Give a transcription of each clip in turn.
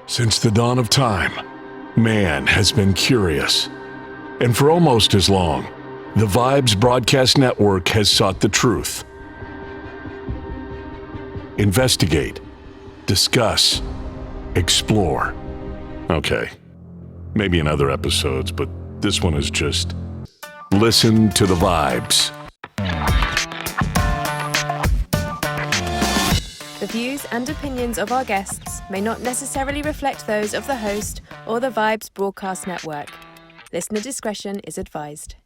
Since the dawn of time, man has been curious. And for almost as long, the Vibes Broadcast Network has sought the truth. Investigate, discuss, explore. Okay, maybe in other episodes, but this one is just listen to the vibes. The views and opinions of our guests may not necessarily reflect those of the host or the Vibes Broadcast Network. Listener discretion is advised.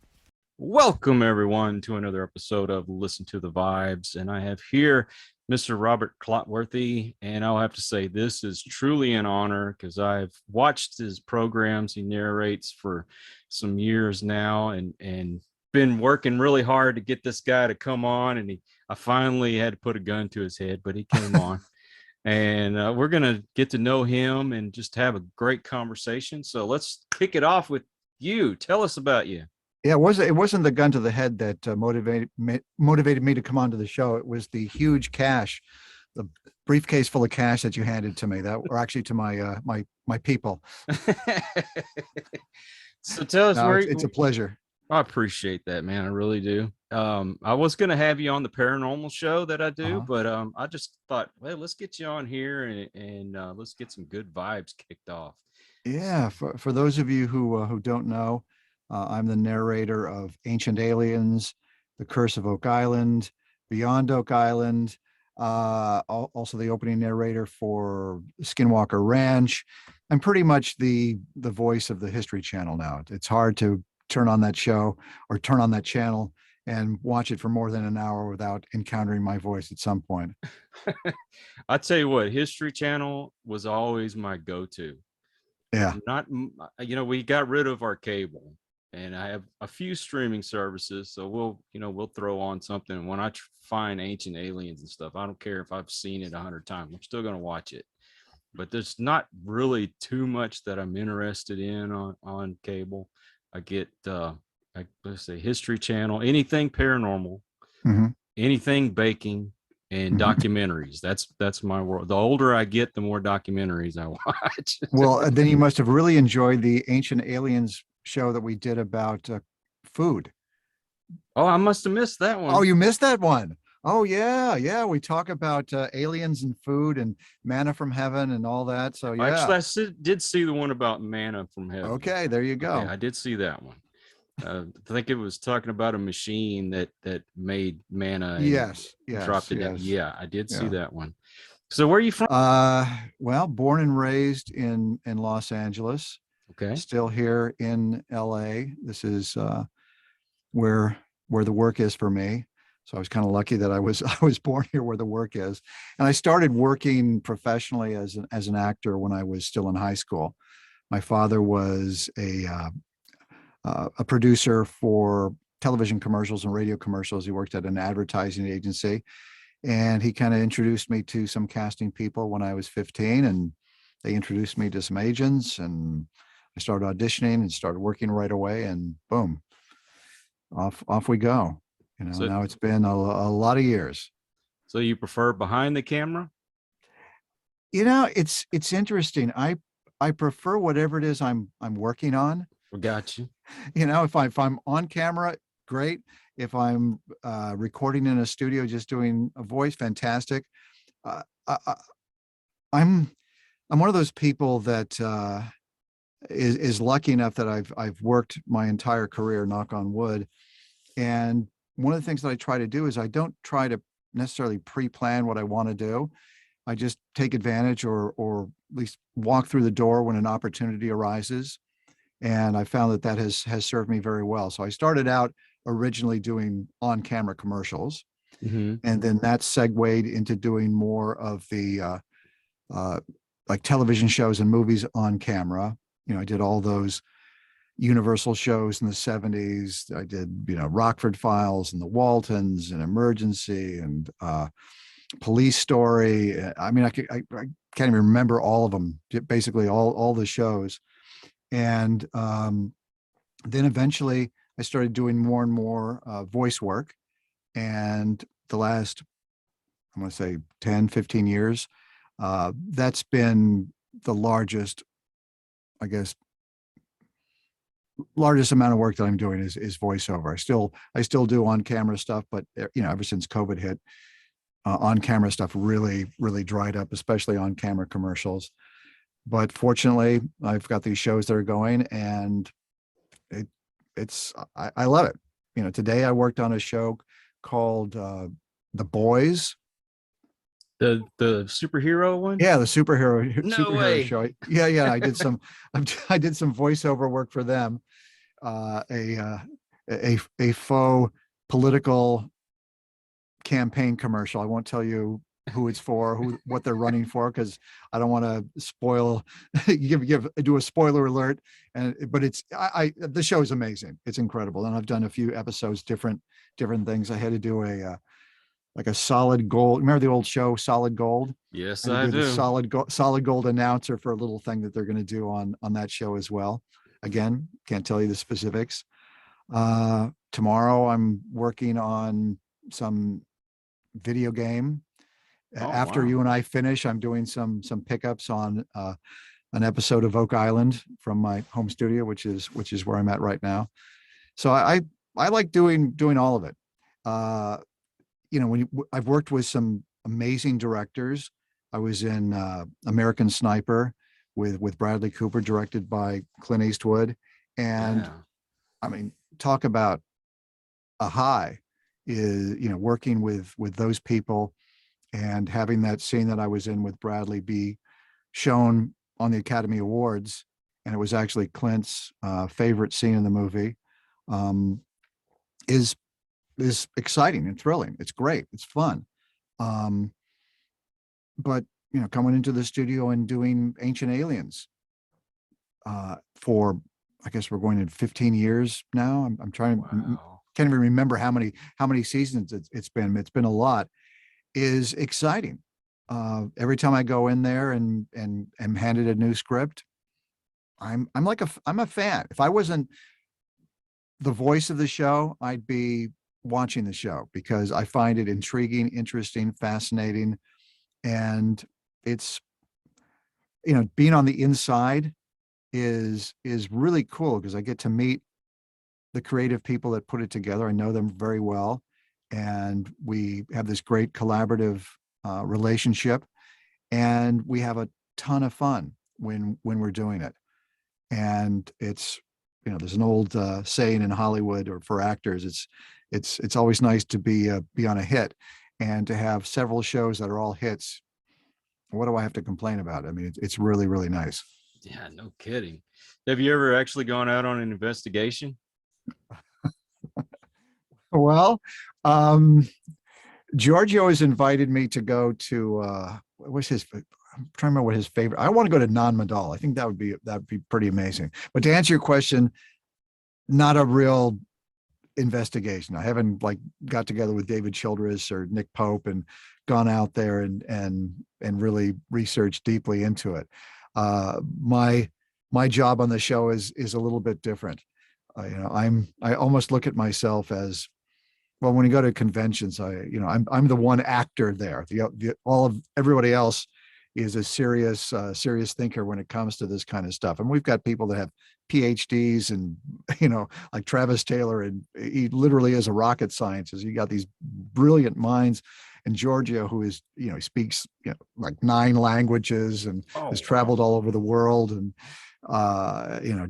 Welcome, everyone, to another episode of Listen to the Vibes. And I have here Mr. Robert Clotworthy. And I'll have to say this is truly an honor because I've watched his programs. He narrates for some years now and been working really hard to get this guy to come on. And I finally had to put a gun to his head, but he came on. And we're going to get to know him and just have a great conversation. So let's kick it off with you. Tell us about you. Yeah, it wasn't the gun to the head that motivated me to come onto the show. It was the huge cash, the briefcase full of cash that you handed to me. That were actually to my people. So tell us it's a pleasure. I appreciate that, man. I really do. I was going to have you on the paranormal show that I do, but I just thought, well, let's get you on here and let's get some good vibes kicked off. Yeah, for those of you who don't know, I'm the narrator of Ancient Aliens, The Curse of Oak Island, Beyond Oak Island, also the opening narrator for Skinwalker Ranch. I'm pretty much the voice of the History Channel now. It's hard to turn on that show or turn on that channel and watch it for more than an hour without encountering my voice at some point. I tell you what, History Channel was always my go-to. Yeah. We got rid of our cable and I have a few streaming services. So we'll throw on something. When I find Ancient Aliens and stuff, I don't care if I've seen it 100 times. I'm still going to watch it, but there's not really too much that I'm interested in on cable. I get, let's say History Channel, anything paranormal, anything baking, and documentaries. That's my world. The older I get, the more documentaries I watch. Well, then you must have really enjoyed the Ancient Aliens show that we did about food. Oh, I must have missed that one. Oh, you missed that one. Oh, yeah. We talk about aliens and food and manna from heaven and all that. So, yeah. Actually, I did see the one about manna from heaven. Okay, there you go. Okay, I did see that one. I think it was talking about a machine that made manna. Yes. Dropped it. Yes. Yeah, I did see that one. So where are you from? Well, born and raised in Los Angeles. Okay. Still here in LA. This is where the work is for me. So I was kind of lucky that I was born here where the work is. And I started working professionally as an actor when I was still in high school. My father was a producer for television commercials and radio commercials. He worked at an advertising agency, and he kind of introduced me to some casting people when I was 15, and they introduced me to some agents, and I started auditioning and started working right away, and boom, off we go. So, now it's been a lot of years. So you prefer behind the camera? It's interesting. I prefer whatever it is I'm working on. Got you. If I'm on camera, great. If I'm recording in a studio, just doing a voice, fantastic. I'm one of those people that is lucky enough that I've worked my entire career, knock on wood, and one of the things that I try to do is I don't try to necessarily pre-plan what I want to do. I just take advantage or at least walk through the door when an opportunity arises. And I found that has served me very well. So I started out originally doing on-camera commercials, and then that segued into doing more of the like television shows and movies on camera. I did all those Universal shows in the 70s. I did, Rockford Files and the Waltons and Emergency and Police Story. I mean, I can't even remember all of them, basically all the shows. And then eventually I started doing more and more voice work. And the last, I'm going to say 10, 15 years, that's been the largest, I guess, largest amount of work that I'm doing is voiceover. I still do on camera stuff, but ever since COVID hit, on camera stuff really dried up, especially on camera commercials. But fortunately, I've got these shows that are going, and I love it. Today I worked on a show called The Boys. The superhero one? Yeah, the superhero way. show. Yeah. I did some voiceover work for them. A faux political campaign commercial. I won't tell you who it's for, what they're running for, because I don't want to spoil. do a spoiler alert. But the show is amazing. It's incredible, and I've done a few episodes, different things. I had to do a Solid Gold. Remember the old show Solid Gold? Yes, I do. The Solid Gold announcer for a little thing that they're going to do on that show as well. Again, can't tell you the specifics. Tomorrow I'm working on some video game. After you and I finish, I'm doing some pickups on an episode of Oak Island from my home studio, which is where I'm at right now. So I like doing all of it. I've worked with some amazing directors. I was in American Sniper with Bradley Cooper, directed by Clint Eastwood. And I mean, talk about a high is, working with those people and having that scene that I was in with Bradley be shown on the Academy Awards. And it was actually Clint's favorite scene in the movie, is exciting and thrilling. It's great. It's fun. But coming into the studio and doing Ancient Aliens for, I guess we're going in 15 years now. I'm trying. Wow. Can't even remember how many seasons it's been. It's been a lot. Is exciting. Every time I go in there and am handed a new script, I'm a fan. If I wasn't the voice of the show, I'd be watching the show because I find it intriguing, interesting, fascinating. And it's, being on the inside is really cool because I get to meet the creative people that put it together. I know them very well. And we have this great collaborative relationship, and we have a ton of fun when we're doing it. And it's, there's an old saying in Hollywood or for actors, it's always nice to be on a hit, and to have several shows that are all hits. What do I have to complain about? I mean, it's really, really nice. Yeah, no kidding. Have you ever actually gone out on an investigation? Well, Giorgio has invited me to go to what was his, I'm trying to remember what his favorite. I want to go to Non Madal. I think that would be pretty amazing. But to answer your question, not a real investigation. I haven't got together with David Childress or Nick Pope and gone out there and really researched deeply into it. My job on the show is a little bit different. I almost look at myself as, well, when you go to conventions, I'm the one actor there. Everybody else is a serious thinker when it comes to this kind of stuff. And we've got people that have PhDs and, like Travis Taylor, and he literally is a rocket scientist. You got these brilliant minds, and Giorgio, who is, he speaks, like 9 languages and has traveled all over the world. And,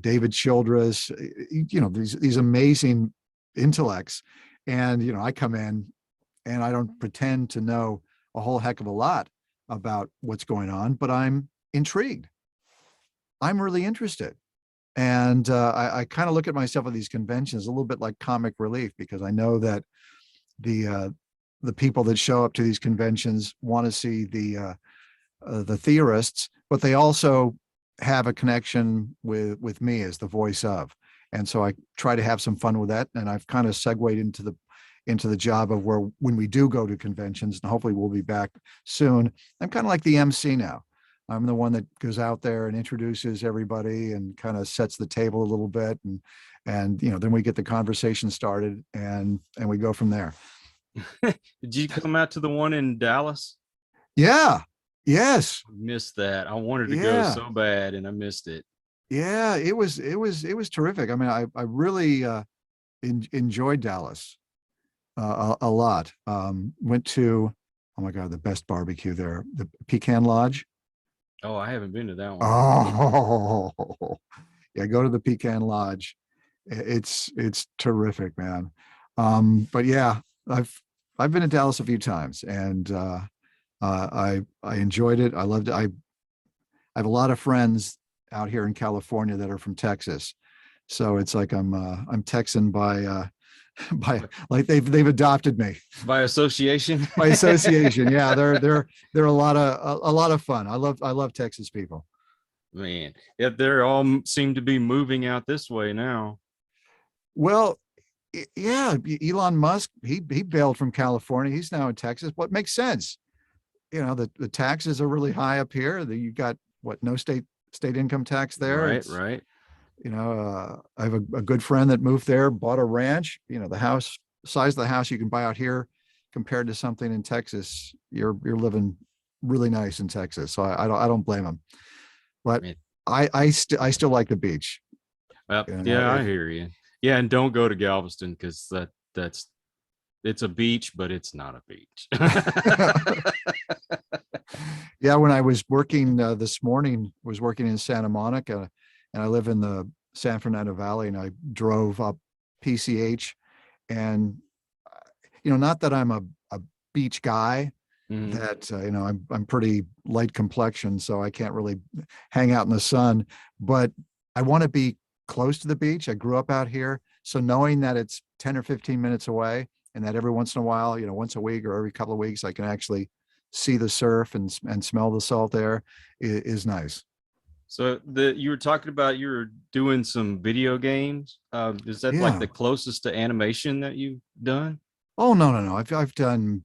David Childress, these amazing intellects. And, I come in and I don't pretend to know a whole heck of a lot about what's going on, but I'm intrigued. I'm really interested. And I kind of look at myself at these conventions a little bit like comic relief, because I know that the people that show up to these conventions want to see the theorists, but they also have a connection with me as the voice of. And so I try to have some fun with that. And I've kind of segued into the job of where, when we do go to conventions, and hopefully we'll be back soon, I'm kind of like the MC now. I'm the one that goes out there and introduces everybody and kind of sets the table a little bit. And then we get the conversation started and we go from there. Did you come out to the one in Dallas? Yeah. Yes. Missed that. I wanted to go Yeah. so bad and I missed it. Yeah. It was terrific. I mean, I really enjoyed Dallas a lot. Went to, oh my God, the best barbecue there, the Pecan Lodge. Oh, I haven't been to that one. Oh, yeah, go to the Pecan Lodge. It's terrific, man. But yeah, I've been to Dallas a few times, and I enjoyed it. I loved it. I have a lot of friends out here in California that are from Texas, so it's like I'm Texan by by, like they've adopted me By association. by association. Yeah, they're a lot of fun. I love Texas people. Man, yeah, they're all seem to be moving out this way now. Well, yeah, Elon Musk, he bailed from California. He's now in Texas. What makes sense? The taxes are really high up here. You got what, no state income tax there. Right, right. I have a good friend that moved there, bought a ranch. The size of the house you can buy out here compared to something in Texas, you're living really nice in Texas. So I don't blame him. But Man. I still like the beach. Well, yeah, I hear you. Yeah, and don't go to Galveston because it's a beach, but it's not a beach. Yeah, when I was working this morning, was working in Santa Monica, and I live in the San Fernando Valley, and I drove up PCH, and not that I'm a beach guy, Mhm. that I'm pretty light complexion, so I can't really hang out in the sun, but I want to be close to the beach. I grew up out here, so knowing that it's 10 or 15 minutes away, and that every once in a while, once a week or every couple of weeks, I can actually see the surf and smell the salt air is nice. So you were talking about you were doing some video games. Is that like Yeah. the closest to animation that you've done? Oh, no. I've done,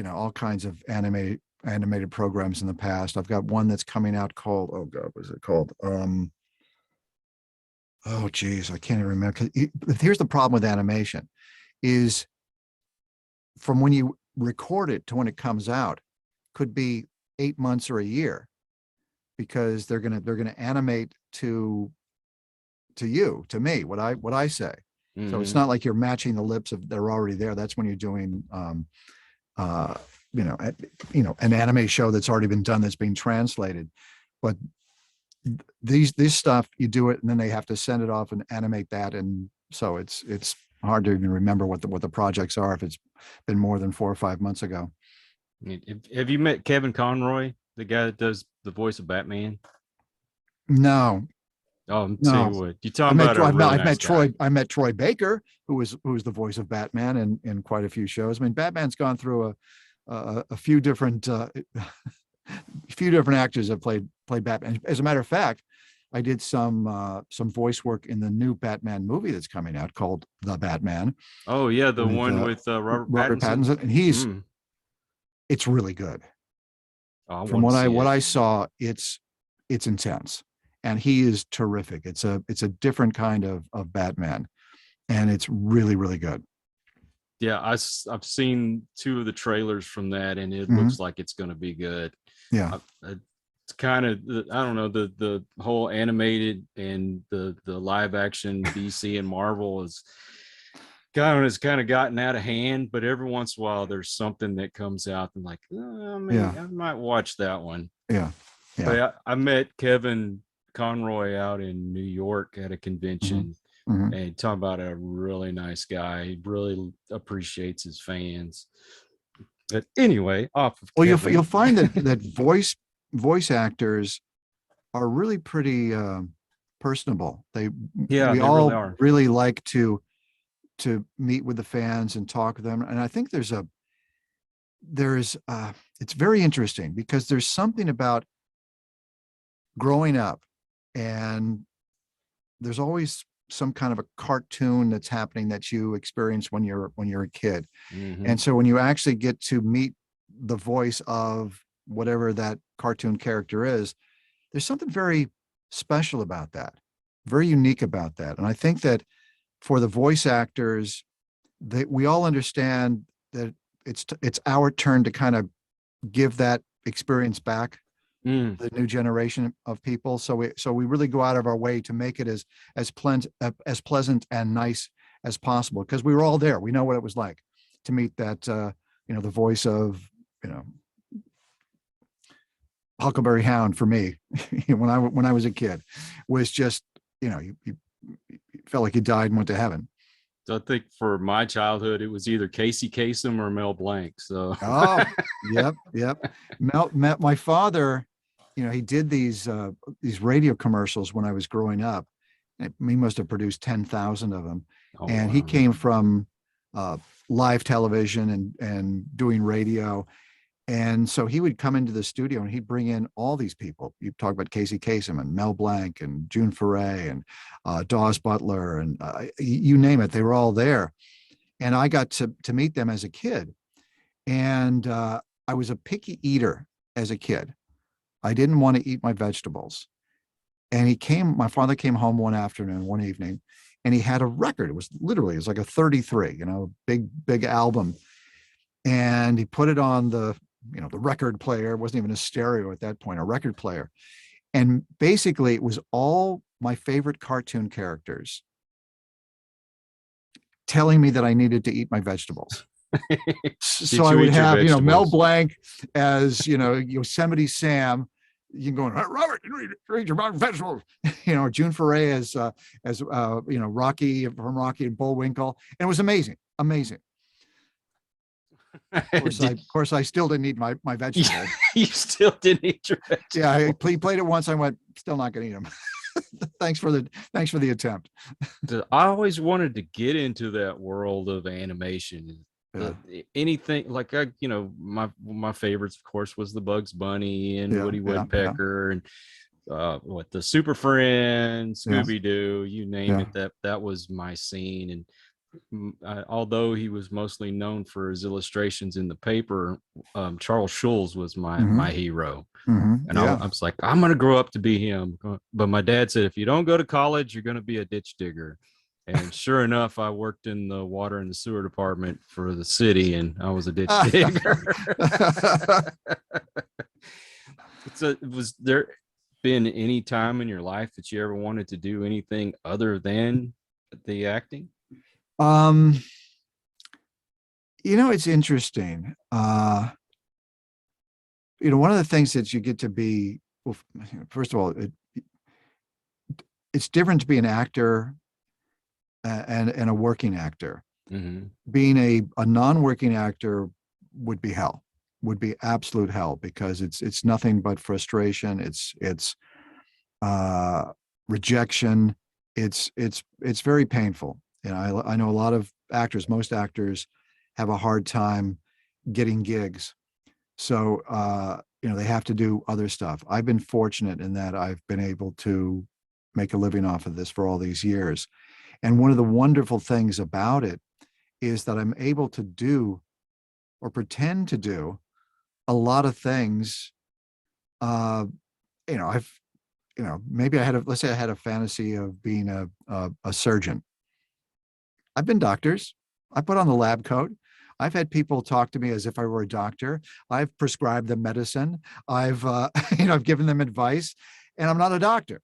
all kinds of animated programs in the past. I've got one that's coming out called, oh God, what is it called? Oh geez, I can't even remember. Here's the problem with animation is from when you record it to when it comes out could be 8 months or a year, because they're gonna animate to me, what I say. So it's Mhm. not like you're matching the lips of they're already there. That's when you're doing an anime show that's already been done, that's being translated. But this stuff, you do it and then they have to send it off and animate that, and so it's hard to even remember what the projects are if it's been more than 4 or 5 months ago. Have you met Kevin Conroy, the guy that does the voice of Batman? No. Oh, I'm No. telling you what, you talking about a really nice guy. I met Troy Baker, who was the voice of Batman in quite a few shows. I mean, Batman's gone through a few different actors that played Batman. As a matter of fact, I did some voice work in the new Batman movie that's coming out called The Batman. Oh yeah, the one with Robert Pattinson. Pattinson, and it's really good. Oh, From what I saw, it's intense, and he is terrific. It's a different kind of Batman, and it's really, really good. Yeah, I've seen 2 of the trailers from that, and it Mhm. looks like it's going to be good. Yeah. It's kind of, I don't know, the whole animated and the live action DC and Marvel has kind of gotten out of hand, but every once in a while there's something that comes out and like, I might watch that one. Yeah. But I met Kevin Conroy out in New York at a convention. Mhm. And talk about a really nice guy. He really appreciates his fans. But anyway, off of Well, Kevin. you'll find that voice actors are really pretty personable. We all really are. really like to meet with the fans and talk to them. And I think it's very interesting, because there's something about growing up, and there's always some kind of a cartoon that's happening that you experience when you're a kid. Mhm. And so when you actually get to meet the voice of whatever that cartoon character is, there's something very special about that, very unique about that. And I think that for the voice actors, that we all understand that it's our turn to kind of give that experience back the new generation of people. So we really go out of our way to make it as pleasant and nice as possible, because we were all there. We know what it was like to meet that the voice of Huckleberry Hound for me when I was a kid was just you felt like you died and went to heaven. So I think for my childhood, it was either Casey Kasem or Mel Blanc. So yep. My father, he did these radio commercials when I was growing up. He must have produced 10,000 of them. And he came from live television and doing radio. And so he would come into the studio and he'd bring in all these people. You talk about Casey Kasem and Mel Blanc and June Foray and Dawes Butler and you name it, they were all there. And I got to meet them as a kid. And I was a picky eater as a kid. I didn't want to eat my vegetables. And my father came home one evening, and he had a record. It was like a 33, big album. And he put it on the record player. It wasn't even a stereo at that point, a record player. And basically it was all my favorite cartoon characters telling me that I needed to eat my vegetables. So I would have, Mel Blanc as, Yosemite Sam. You can go, Robert, you need to eat your vegetables. June Foray as Rocky from Rocky and Bullwinkle. And it was amazing. Of course, I still didn't eat my vegetables. You still didn't eat your vegetables. Yeah, I played it once. I went, still not going to eat them. Thanks for the attempt. I always wanted to get into that world of animation. Yeah. Anything like my favorites, of course, was the Bugs Bunny and Woody Woodpecker and the Super Friends, Scooby-Doo, you name it. That was my scene. And although he was mostly known for his illustrations in the paper, Charles Schulz was my hero. And I was like, I'm going to grow up to be him. But my dad said, if you don't go to college, you're going to be a ditch digger. And sure enough, I worked in the water and the sewer department for the city, and I was a ditch digger. Was there been any time in your life that you ever wanted to do anything other than the acting? It's interesting. One of the things that you get to be, well, first of all, it's different to be an actor and a working actor. Being a non-working actor would be hell, would be absolute hell, because it's nothing but frustration. It's rejection. It's very painful. I know a lot of actors, most actors have a hard time getting gigs. So, they have to do other stuff. I've been fortunate in that I've been able to make a living off of this for all these years. And one of the wonderful things about it is that I'm able to do or pretend to do a lot of things. Maybe let's say I had a fantasy of being a surgeon. I've been doctors. I put on the lab coat. I've had people talk to me as if I were a doctor. I've prescribed them medicine. I've given them advice, and I'm not a doctor.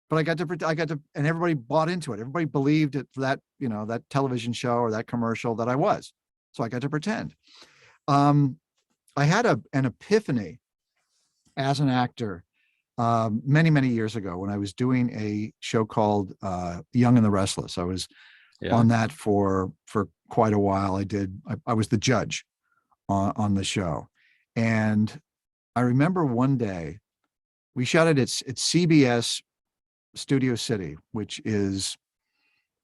But I got to, and everybody bought into it. Everybody believed it for that, that television show or that commercial that I was. So I got to pretend. I had an epiphany as an actor many, many years ago when I was doing a show called Young and the Restless. I was on that for quite a while. I was the judge on the show. And I remember one day we shot it at CBS Studio City, which is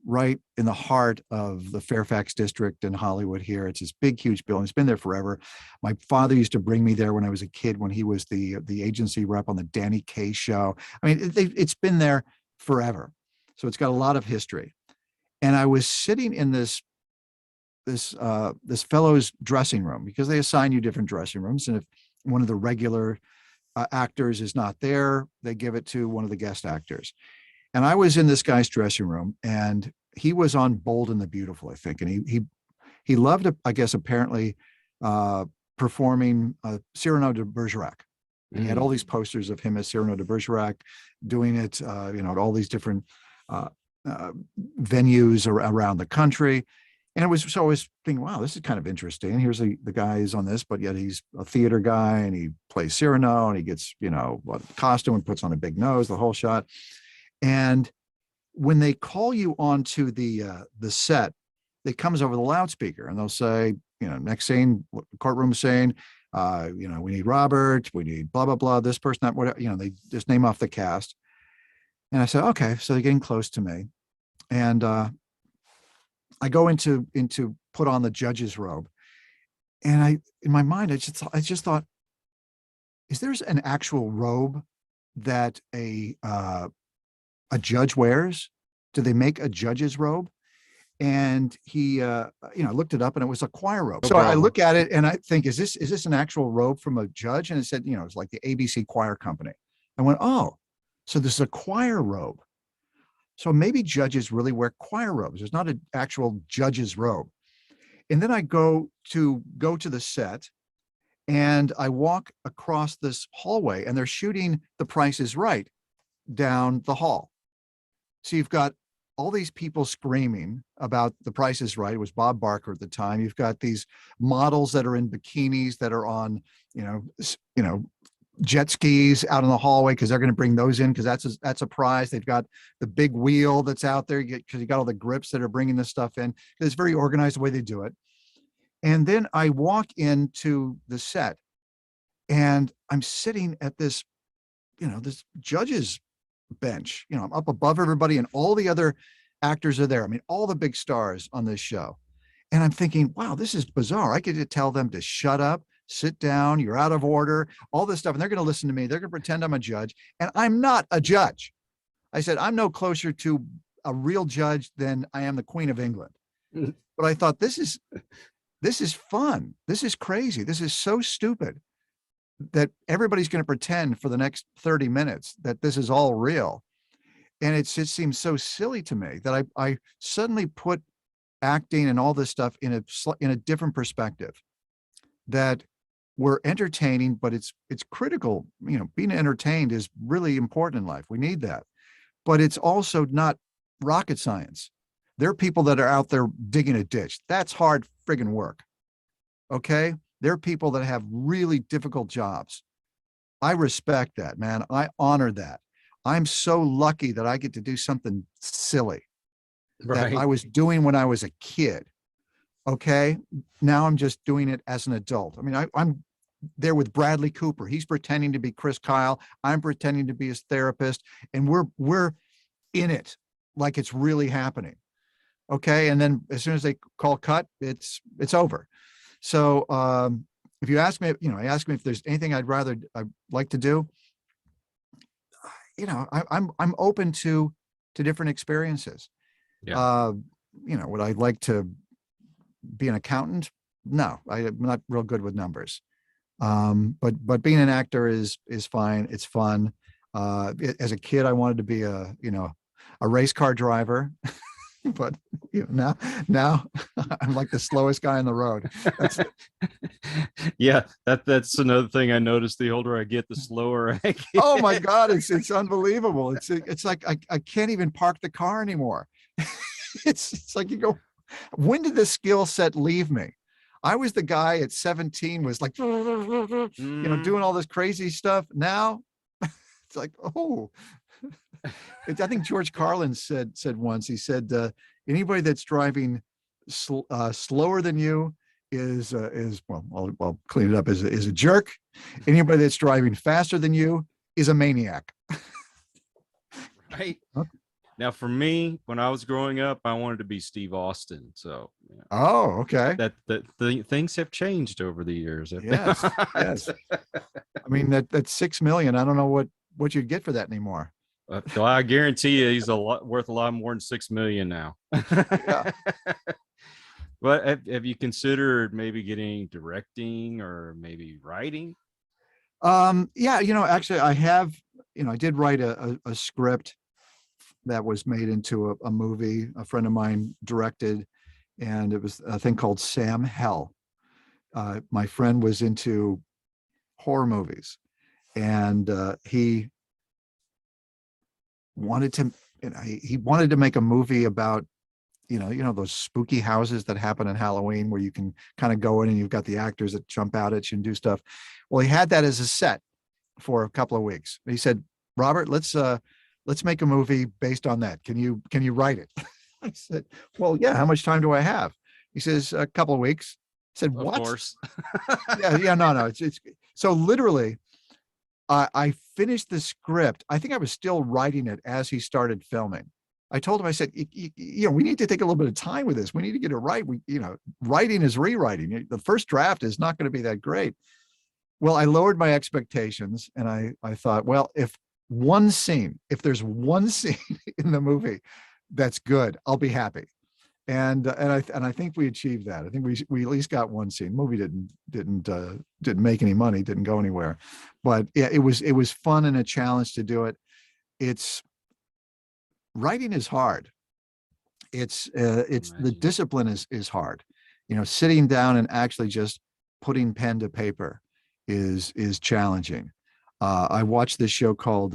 right in the heart of the Fairfax district in Hollywood here. It's this big, huge building. It's been there forever. My father used to bring me there when I was a kid, when he was the agency rep on the Danny Kaye show. I mean, it's been there forever. So it's got a lot of history. And I was sitting in this fellow's dressing room, because they assign you different dressing rooms. And if one of the regular actors is not there, they give it to one of the guest actors. And I was in this guy's dressing room, and he was on Bold and the Beautiful, I think. And he loved, I guess, apparently performing Cyrano de Bergerac. And he had all these posters of him as Cyrano de Bergerac doing it, at all these different venues around the country. And so I was thinking, wow, this is kind of interesting. Here's the guy is on this, but yet he's a theater guy and he plays Cyrano and he gets, a costume and puts on a big nose, the whole shot. And when they call you onto the set, it comes over the loudspeaker and they'll say, next scene, courtroom scene, we need Robert, we need blah, blah, blah, this person, that, whatever, they just name off the cast. And I said, okay, so they're getting close to me. And I go into put on the judge's robe. And in my mind, I just thought, is there an actual robe that a judge wears? Do they make a judge's robe? And he, looked it up and it was a choir robe. So I look at it and I think, is this an actual robe from a judge? And it said, it's like the ABC Choir Company. I went, oh, so this is a choir robe. So maybe judges really wear choir robes. There's not an actual judge's robe. And then I go to the set and I walk across this hallway and they're shooting The Price is Right down the hall. So you've got all these people screaming about The Price is Right. It was Bob Barker at the time. You've got these models that are in bikinis that are on, jet skis out in the hallway because they're going to bring those in because that's a prize. They've got the big wheel that's out there because you got all the grips that are bringing this stuff in. It's very organized the way they do it. And then I walk into the set and I'm sitting at this, this judge's bench. I'm up above everybody and all the other actors are there. I mean, all the big stars on this show. And I'm thinking, wow, this is bizarre. I could tell them to shut up, sit down, you're out of order, all this stuff. And they're going to listen to me. They're going to pretend I'm a judge. And I'm not a judge. I said, I'm no closer to a real judge than I am the Queen of England. But I thought, this is fun. This is crazy. This is so stupid that everybody's going to pretend for the next 30 minutes that this is all real. And it just seems so silly to me that I suddenly put acting and all this stuff in a different perspective, that we're entertaining, but it's critical. Being entertained is really important in life. We need that, but it's also not rocket science. There are people that are out there digging a ditch. That's hard friggin' work. Okay. There are people that have really difficult jobs. I respect that, man. I honor that. I'm so lucky that I get to do something silly that I was doing when I was a kid. Okay. Now I'm just doing it as an adult. I mean, I'm there with Bradley Cooper. He's pretending to be Chris Kyle. I'm pretending to be his therapist. And we're in it like it's really happening. Okay. And then as soon as they call cut, it's over. So if you ask me, ask me if there's anything I'd like to do, I'm open to different experiences. Yeah. Would I like to be an accountant? No, I'm not real good with numbers. But being an actor is fine. It's fun. As a kid, I wanted to be a race car driver. But now I'm like the slowest guy on the road. Yeah, that's another thing I noticed. The older I get, the slower I get. Oh my God, it's unbelievable. It's like I can't even park the car anymore. It's like you go, when did the skill set leave me? I was the guy at 17 was like, doing all this crazy stuff. Now it's like, oh. I think George Carlin said once, he said, anybody that's driving slower than you is well, I'll clean it up, is a jerk. Anybody that's driving faster than you is a maniac. Right. Now, for me, when I was growing up, I wanted to be Steve Austin. So, oh, okay. The things have changed over the years. Yes. Yes. I mean, that's 6 million. I don't know what you'd get for that anymore. So I guarantee you, he's worth a lot more than 6 million now. Yeah. But have you considered maybe getting directing or maybe writing? Yeah, actually I have, I did write a script that was made into a movie. A friend of mine directed, and it was a thing called Sam Hell. My friend was into horror movies, and he wanted to, he wanted to make a movie about, those spooky houses that happen in Halloween where you can kind of go in and you've got the actors that jump out at you and do stuff. Well, he had that as a set for a couple of weeks. He said, Robert, let's make a movie based on that. Can you write it? I said, well, yeah. How much time do I have? He says, a couple of weeks. I said, what? Of course. Yeah, no. It's so literally, I finished the script. I think I was still writing it as he started filming. I told him, I said, we need to take a little bit of time with this. We need to get it right. Writing is rewriting. The first draft is not going to be that great. Well, I lowered my expectations, and I thought, well, if there's one scene in the movie that's good, I'll be happy. And I think we achieved that. I think we at least got one scene. Movie didn't make any money, didn't go anywhere, but yeah, it was fun and a challenge to do it. Writing is hard. It's the discipline is hard. Sitting down and actually just putting pen to paper is challenging. I watch this show called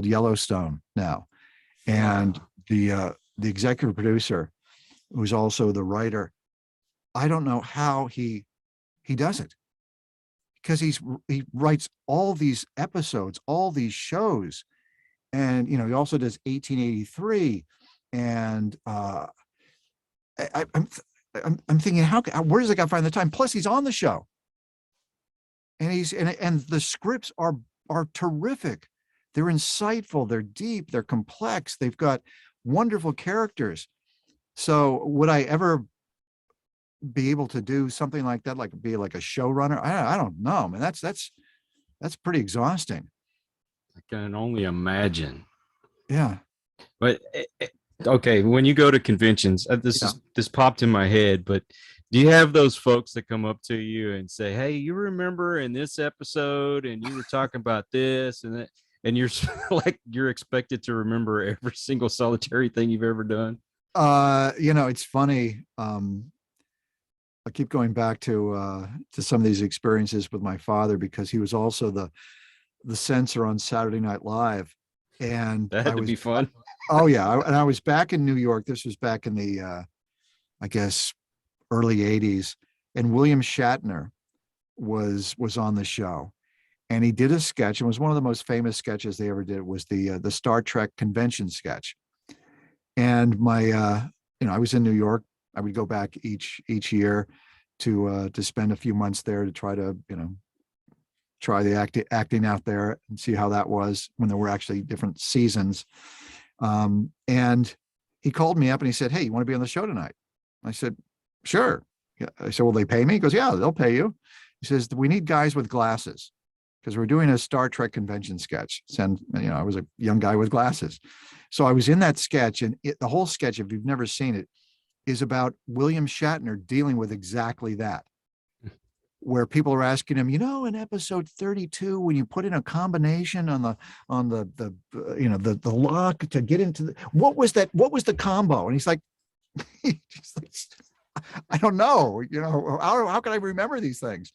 Yellowstone now, and the executive producer, who's also the writer, I don't know how he does it, because he writes all these episodes, all these shows, and he also does 1883, and I'm thinking, where does the guy find the time? Plus, he's on the show, and and the scripts are terrific. They're insightful, they're deep, they're complex, they've got wonderful characters. So would I ever be able to do something like that, like be like a showrunner? I don't know, man. That's pretty exhausting. I can only imagine. Yeah. But okay, when you go to conventions, this popped in my head, but do you have those folks that come up to you and say, hey, you remember in this episode and you were talking about this and that, and you're like, you're expected to remember every single solitary thing you've ever done? It's funny. I keep going back to some of these experiences with my father, because he was also the censor on Saturday Night Live, and that had to be fun. Oh yeah, and I was back in New York. This was back in the I guess early '80s, and William Shatner was on the show, and he did a sketch. It was one of the most famous sketches they ever did. Was the Star Trek convention sketch. And I was in New York. I would go back each year to spend a few months there to try to, try the acting out there and see how that was when there were actually different seasons. And he called me up and he said, hey, you want to be on the show tonight? I said, sure. Yeah. I said, will they pay me? He goes, yeah, they'll pay you. He says, we need guys with glasses, because we're doing a Star Trek convention sketch. And, I was a young guy with glasses. So I was in that sketch, and the whole sketch, if you've never seen it, is about William Shatner dealing with exactly that, where people are asking him, in episode 32, when you put in a combination on the lock to get into what was the combo? And he's like, I don't know, how can I remember these things?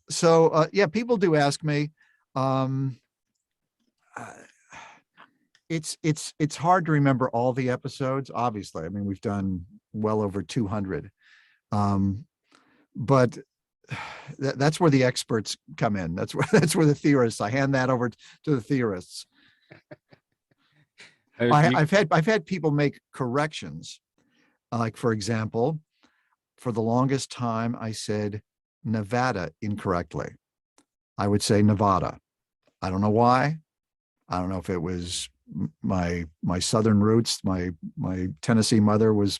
So yeah, people do ask me. It's hard to remember all the episodes, obviously. I mean, we've done well over 200, but that's where the experts come in. That's where the theorists. I hand that over to the theorists. I've had people make corrections, like, for example, for the longest time I said Nevada incorrectly. I would say Nevada. I don't know why. I don't know if it was my Southern roots. My Tennessee mother was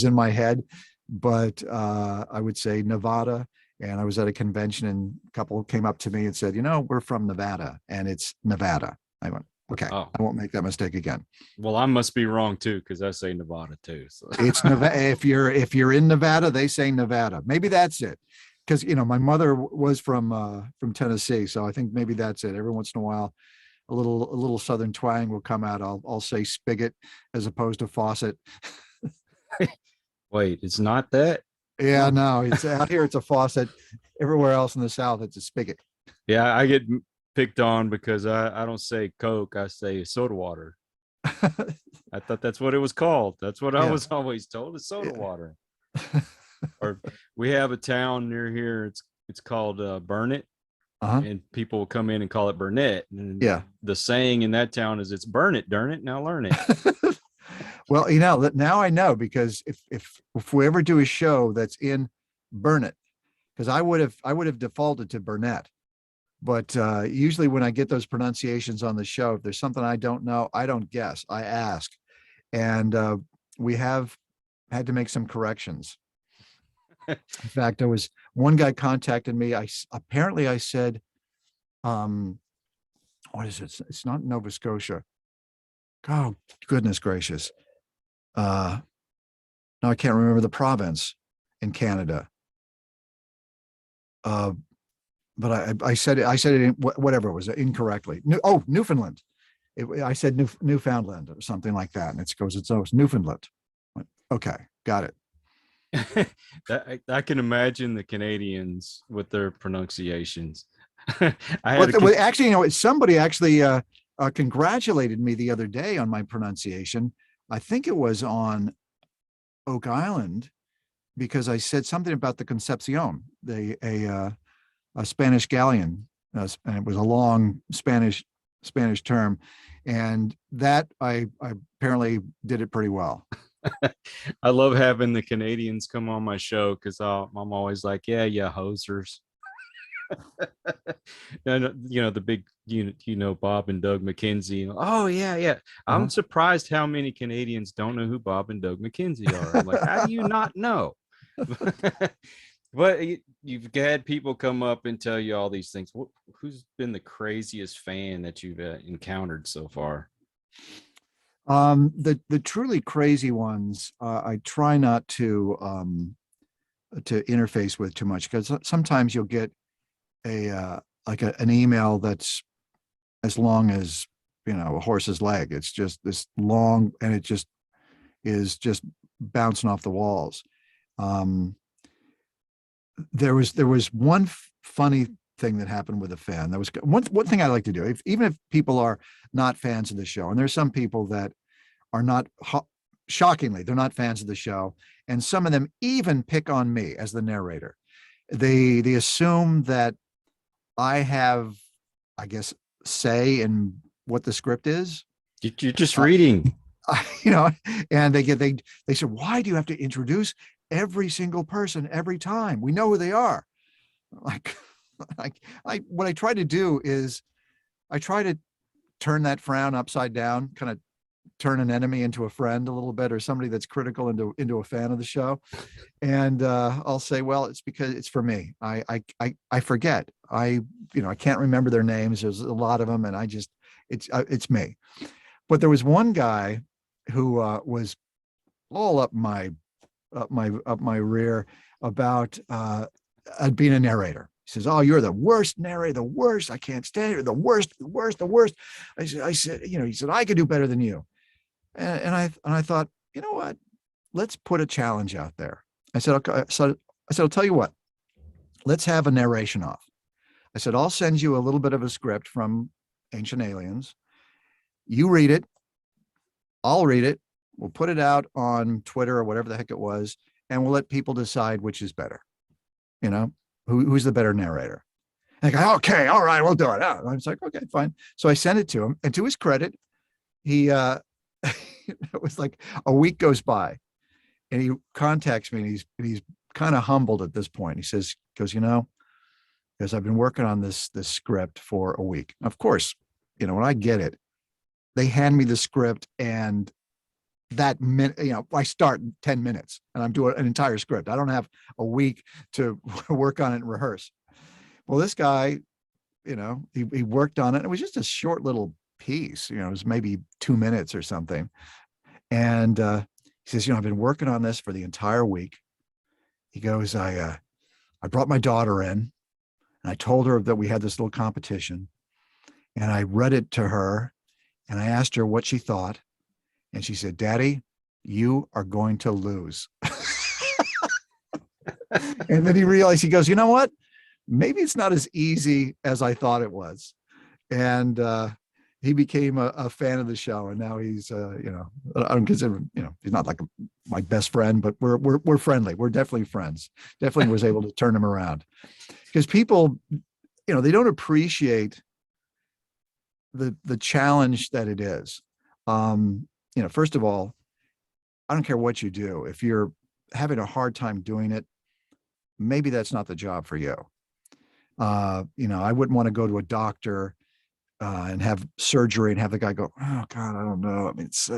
in my head, but I would say Nevada. And I was at a convention, and a couple came up to me and said, we're from Nevada, and it's Nevada. I went, okay, I won't make that mistake again. Well, I must be wrong too, because I say Nevada too. So. It's Nevada. If you're in Nevada, they say Nevada. Maybe that's it. Because my mother was from Tennessee, so I think maybe that's it. Every once in a while, a little Southern twang will come out. I'll say spigot as opposed to faucet. Wait, it's not that? Yeah, no, it's out here. It's a faucet. Everywhere else in the South, it's a spigot. Yeah, I get picked on because I don't say Coke, I say soda water. I thought that's what it was called. That's what I Yeah. was always told, is soda Yeah. water. Or we have a town near here. It's called Burnett, Uh-huh. and people will come in and call it Burnett. And Yeah. the saying in that town is, "It's burn it, darn it, now learn it." Well, now I know, because if we ever do a show that's in Burnett, because I would have defaulted to Burnett. But usually when I get those pronunciations on the show, if there's something I don't know, I don't guess, I ask. And we have had to make some corrections. In fact, there was one guy contacted me. Apparently I said, what is it? It's not Nova Scotia. Oh, goodness gracious. No, I can't remember the province in Canada. But I said it whatever it was, incorrectly. Newfoundland. I said Newfoundland or something like that, and it's Newfoundland. Okay, got it. I can imagine the Canadians with their pronunciations. Actually, somebody actually congratulated me the other day on my pronunciation. I think it was on Oak Island, because I said something about the Concepcion, a Spanish galleon, and it was a long Spanish term, and that I apparently did it pretty well. I love having the Canadians come on my show, because I'm always like, yeah, hosers. And the big, Bob and Doug McKenzie. Oh yeah. I'm surprised how many Canadians don't know who Bob and Doug McKenzie are. I'm like, how do you not know? But you've had people come up and tell you all these things. Who's been the craziest fan that you've encountered so far? The truly crazy ones, I try not to interface with too much, because sometimes you'll get an email that's as long as a horse's leg. It's just this long, and it just is just bouncing off the walls. There was one funny thing that happened with a fan. There was one thing I like to do, even if people are not fans of the show, and there's some people that are not, shockingly, they're not fans of the show, and some of them even pick on me as the narrator. They assume that I have, I guess, say in what the script is. You're just reading. And they said, why do you have to introduce every single person every time? We know who they are. What I try to do is I try to turn that frown upside down, kind of turn an enemy into a friend a little bit, or somebody that's critical into a fan of the show. And I'll say, well, it's because it's for me. I forget. I can't remember their names. There's a lot of them, and it's me. But there was one guy who was all up my rear about being a narrator. He says, "Oh, you're the worst narrator, the worst. I can't stand it. The worst. I said, he said, I could do better than you. And I thought, you know what? Let's put a challenge out there. I said, okay. So I said, I'll tell you what. Let's have a narration off. I said, I'll send you a little bit of a script from Ancient Aliens. You read it. I'll read it. We'll put it out on Twitter or whatever the heck it was, and we'll let people decide which is better. Who's the better narrator? And I go, okay, all right, we'll do it. I was like, okay, fine. So I sent it to him, and to his credit, he it was like a week goes by, and he contacts me, and he's kind of humbled at this point. He goes, because I've been working on this script for a week. Of course, when I get it, they hand me the script, and that minute, I start in 10 minutes and I'm doing an entire script. I don't have a week to work on it and rehearse. Well, this guy, he worked on it. It was just a short little piece, it was maybe 2 minutes or something. And he says, I've been working on this for the entire week. He goes, I brought my daughter in, and I told her that we had this little competition, and I read it to her, and I asked her what she thought. And she said, Daddy, you are going to lose. And then he realized, he goes, you know what? Maybe it's not as easy as I thought it was. And he became a fan of the show. And now he's, I don't consider him, he's not like my best friend, but we're friendly. We're definitely friends. Definitely was able to turn him around, because people, they don't appreciate the challenge that it is. First of all, I don't care what you do. If you're having a hard time doing it, maybe that's not the job for you. I wouldn't want to go to a doctor and have surgery and have the guy go, oh God, I don't know. I mean, it's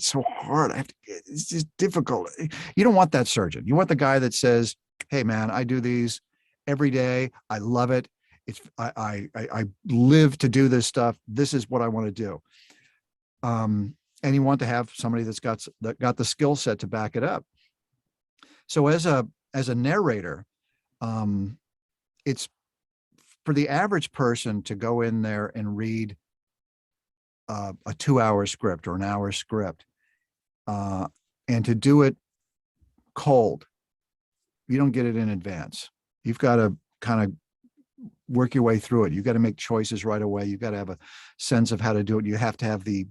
so hard. It's just difficult. You don't want that surgeon. You want the guy that says, hey man, I do these every day. I love it. I live to do this stuff. This is what I want to do. And you want to have somebody that got the skill set to back it up. So as a narrator, it's for the average person to go in there and read a 2-hour script or an hour script, and to do it cold. You don't get it in advance. You've got to kind of work your way through it. You've got to make choices right away. You've got to have a sense of how to do it. You have to have the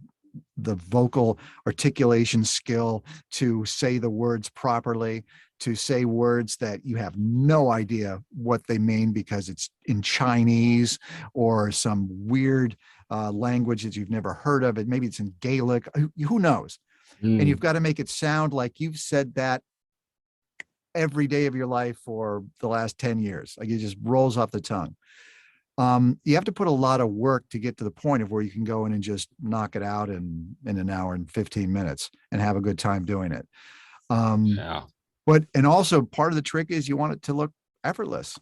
vocal articulation skill to say the words properly, to say words that you have no idea what they mean because it's in Chinese or some weird language that you've never heard of. It maybe it's in Gaelic. Who knows? And you've got to make it sound like you've said that every day of your life for the last 10 years. Like it just rolls off the tongue. You have to put a lot of work to get to the point of where you can go in and just knock it out in an hour and 15 minutes and have a good time doing it. And also part of the trick is you want it to look effortless.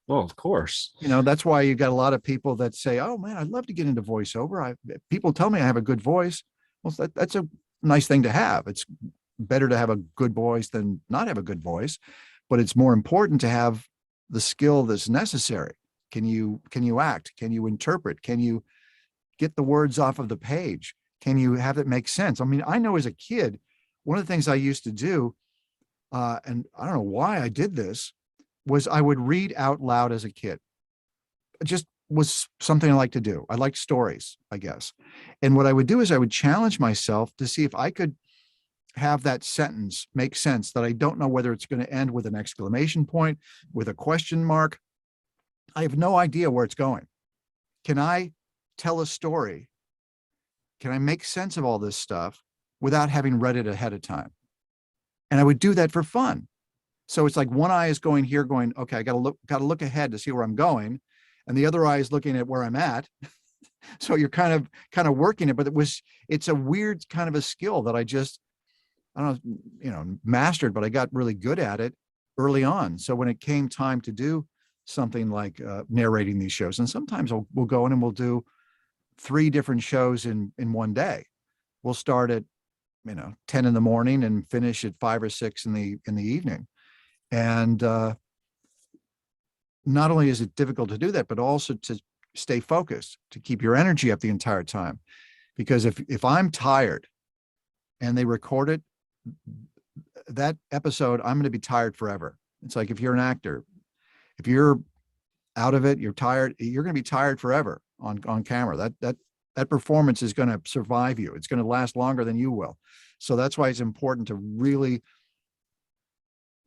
Well, of course. That's why you got a lot of people that say, oh man, I'd love to get into voiceover. People tell me I have a good voice. Well, that's a nice thing to have. It's better to have a good voice than not have a good voice, but it's more important to have the skill that's necessary. Can you act? Can you interpret? Can you get the words off of the page? Can you have it make sense? I mean, I know as a kid, one of the things I used to do, and I don't know why I did this, was I would read out loud as a kid. It just was something I like to do. I liked stories, I guess. And what I would do is I would challenge myself to see if I could have that sentence make sense, that I don't know whether it's going to end with an exclamation point, with a question mark. I have no idea where it's going. Can I tell a story? Can I make sense of all this stuff without having read it ahead of time? And I would do that for fun. So it's like one eye is going here, going, okay, I got to look ahead to see where I'm going. And the other eye is looking at where I'm at. So you're kind of working it, but it's a weird kind of a skill that I don't know, mastered, but I got really good at it early on. So when it came time to do something like narrating these shows, and sometimes we'll go in and we'll do 3 different shows in one day. We'll start at 10 in the morning and finish at 5 or 6 in the evening. And not only is it difficult to do that, but also to stay focused, to keep your energy up the entire time. Because if I'm tired and they record it, that episode, I'm going to be tired forever. It's like if you're an actor, if you're out of it, you're tired, you're going to be tired forever on camera. That performance is going to survive you. It's going to last longer than you will. So that's why it's important to really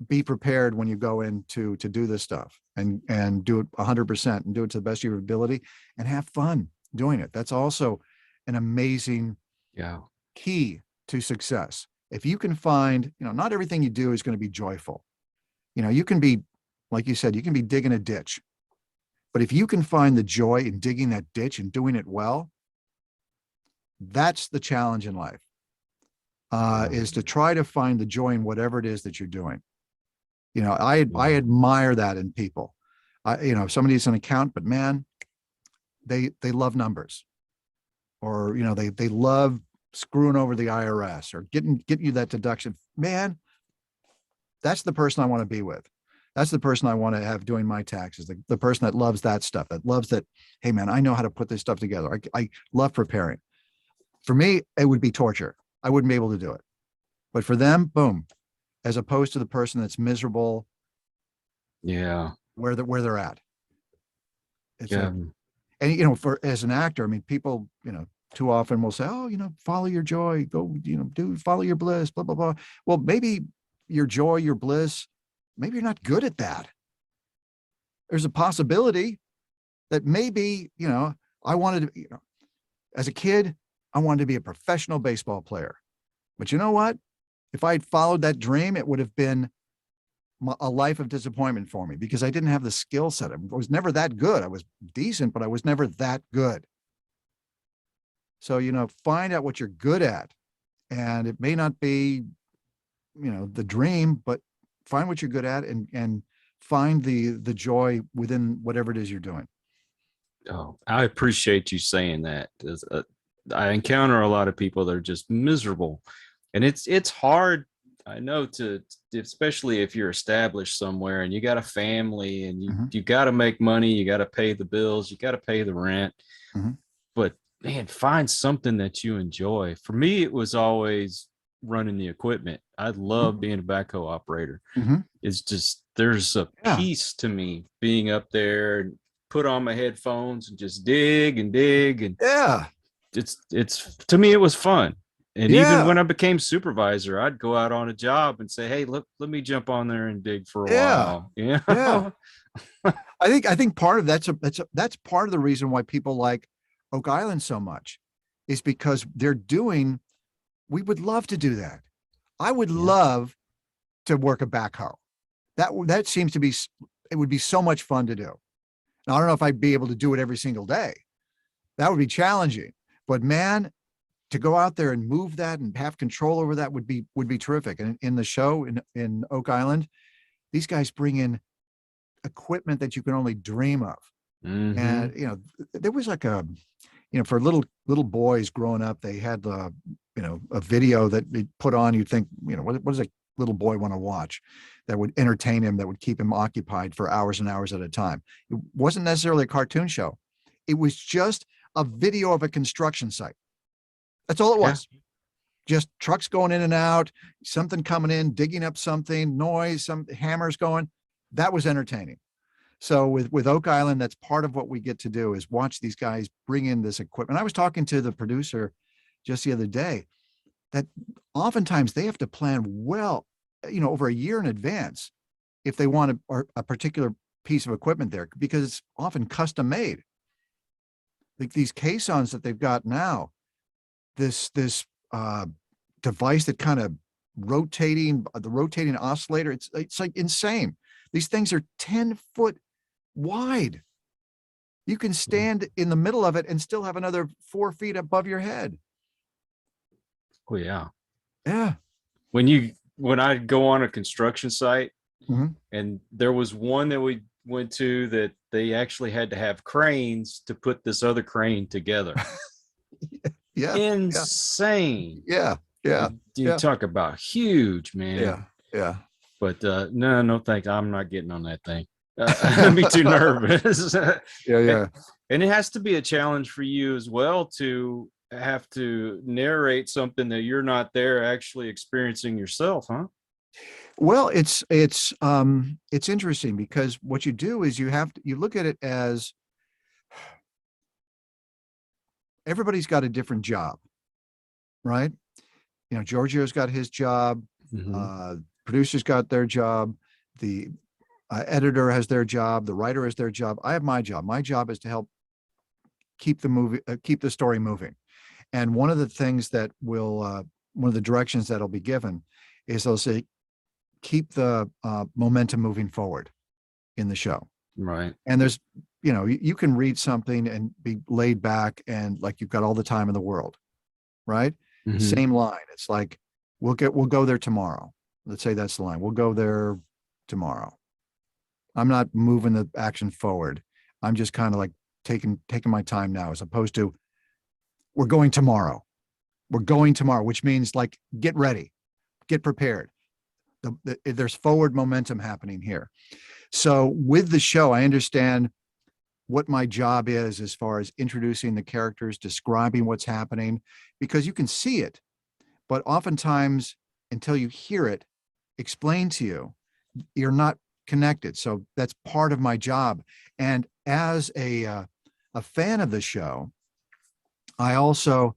be prepared when you go in to do this stuff and do it 100% and do it to the best of your ability and have fun doing it. That's also an amazing key to success. If you can find, not everything you do is going to be joyful. You can be, like you said, you can be digging a ditch, but if you can find the joy in digging that ditch and doing it well, that's the challenge in life, is to try to find the joy in whatever it is that you're doing. I admire that in people. If somebody's an accountant, but man, they love numbers, or, they love screwing over the IRS or getting you that deduction. Man, that's the person I want to be with. That's the person I want to have doing my taxes. The person that loves that stuff, that loves that. Hey man, I know how to put this stuff together. I love preparing. For me, it would be torture. I wouldn't be able to do it. But for them, boom, as opposed to the person that's miserable Yeah. where they're at. It's Yeah. like, and for as an actor, I mean, people, too often will say, oh, follow your joy, go, follow your bliss, blah, blah, blah. Well, maybe your joy, your bliss, maybe you're not good at that. There's a possibility that maybe, I wanted to, as a kid, I wanted to be a professional baseball player. But you know what? If I had followed that dream, it would have been a life of disappointment for me because I didn't have the skill set. I was never that good. I was decent, but I was never that good. So, find out what you're good at. And it may not be, the dream, but find what you're good at and find the joy within whatever it is you're doing. Oh, I appreciate you saying that. I encounter a lot of people that are just miserable, and it's hard. I know especially if you're established somewhere and you got a family and you got to make money, you got to pay the bills, you got to pay the rent. But man, find something that you enjoy. For me, it was always running the equipment. I love being a backhoe operator. It's just, there's a piece to me being up there and put on my headphones and just dig and it's to me, it was fun. And even when I became supervisor, I'd go out on a job and say, hey, look, let me jump on there and dig for a while. I think part of that's part of the reason why people like Oak Island so much is because we would love to do that. I would love to work a backhoe. That seems to be, it would be so much fun to do. Now, I don't know if I'd be able to do it every single day. That would be challenging, but man, to go out there and move that and have control over that would be terrific. And in the show in Oak Island, these guys bring in equipment that you can only dream of. And, there was like for little boys growing up, they had a video that they put on, you'd think, what does a little boy want to watch that would entertain him, that would keep him occupied for hours and hours at a time. It wasn't necessarily a cartoon show. It was just a video of a construction site. That's all it was. Just trucks going in and out, something coming in, digging up something, noise, some hammers going. That was entertaining. So with Oak Island, that's part of what we get to do is watch these guys bring in this equipment. I was talking to the producer just the other day that oftentimes they have to plan well, over a year in advance if they want a particular piece of equipment there, because it's often custom made. Like these caissons that they've got now, this device that kind of the rotating oscillator, it's like insane. These things are 10-foot wide. You can stand in the middle of it and still have another 4 feet above your head. Oh yeah. Yeah. When I go on a construction site, and there was one that we went to that they actually had to have cranes to put this other crane together. Insane. You talk about huge, man. But no thanks, I'm not getting on that thing. I'd be too nervous. And it has to be a challenge for you as well to have to narrate something that you're not there actually experiencing yourself, huh? Well, it's interesting because what you do is you look at it as everybody's got a different job, right? Giorgio's got his job, producers got their job, the editor has their job, the writer has their job. I have my job. My job is to help keep the story moving. And one of the things that one of the directions that'll be given is they'll say, keep the momentum moving forward in the show. Right. And there's, you can read something and be laid back and like you've got all the time in the world, right? Same line. It's like, we'll go there tomorrow. Let's say that's the line. We'll go there tomorrow. I'm not moving the action forward. I'm just kind of like taking my time now, as opposed to we're going tomorrow. We're going tomorrow, which means like, get ready, get prepared. There's forward momentum happening here. So with the show, I understand what my job is as far as introducing the characters, describing what's happening, because you can see it, but oftentimes until you hear it explained to you, you're not connected. So that's part of my job. And as a fan of the show, I also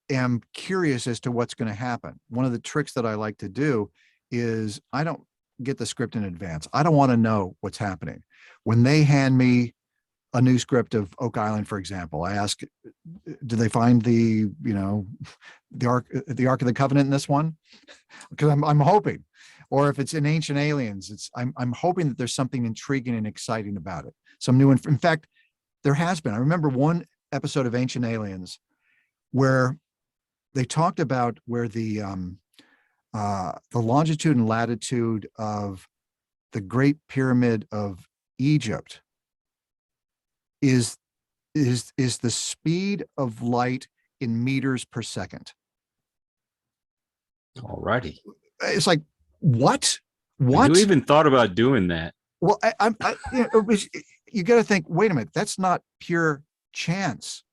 am curious as to what's going to happen. One of the tricks that I like to do is I don't get the script in advance. I don't want to know what's happening. When they hand me a new script of Oak Island, for example, I ask, do they find the Ark of the Covenant in this one? Because I'm hoping. Or if it's in Ancient Aliens, I'm hoping that there's something intriguing and exciting about it. Some new, in fact, there has been. I remember one episode of Ancient Aliens where they talked about where the longitude and latitude of the Great Pyramid of Egypt is the speed of light in meters per second. Alrighty. It's like, what? Who even thought about doing that? Well, you got to think, wait a minute, that's not pure chance.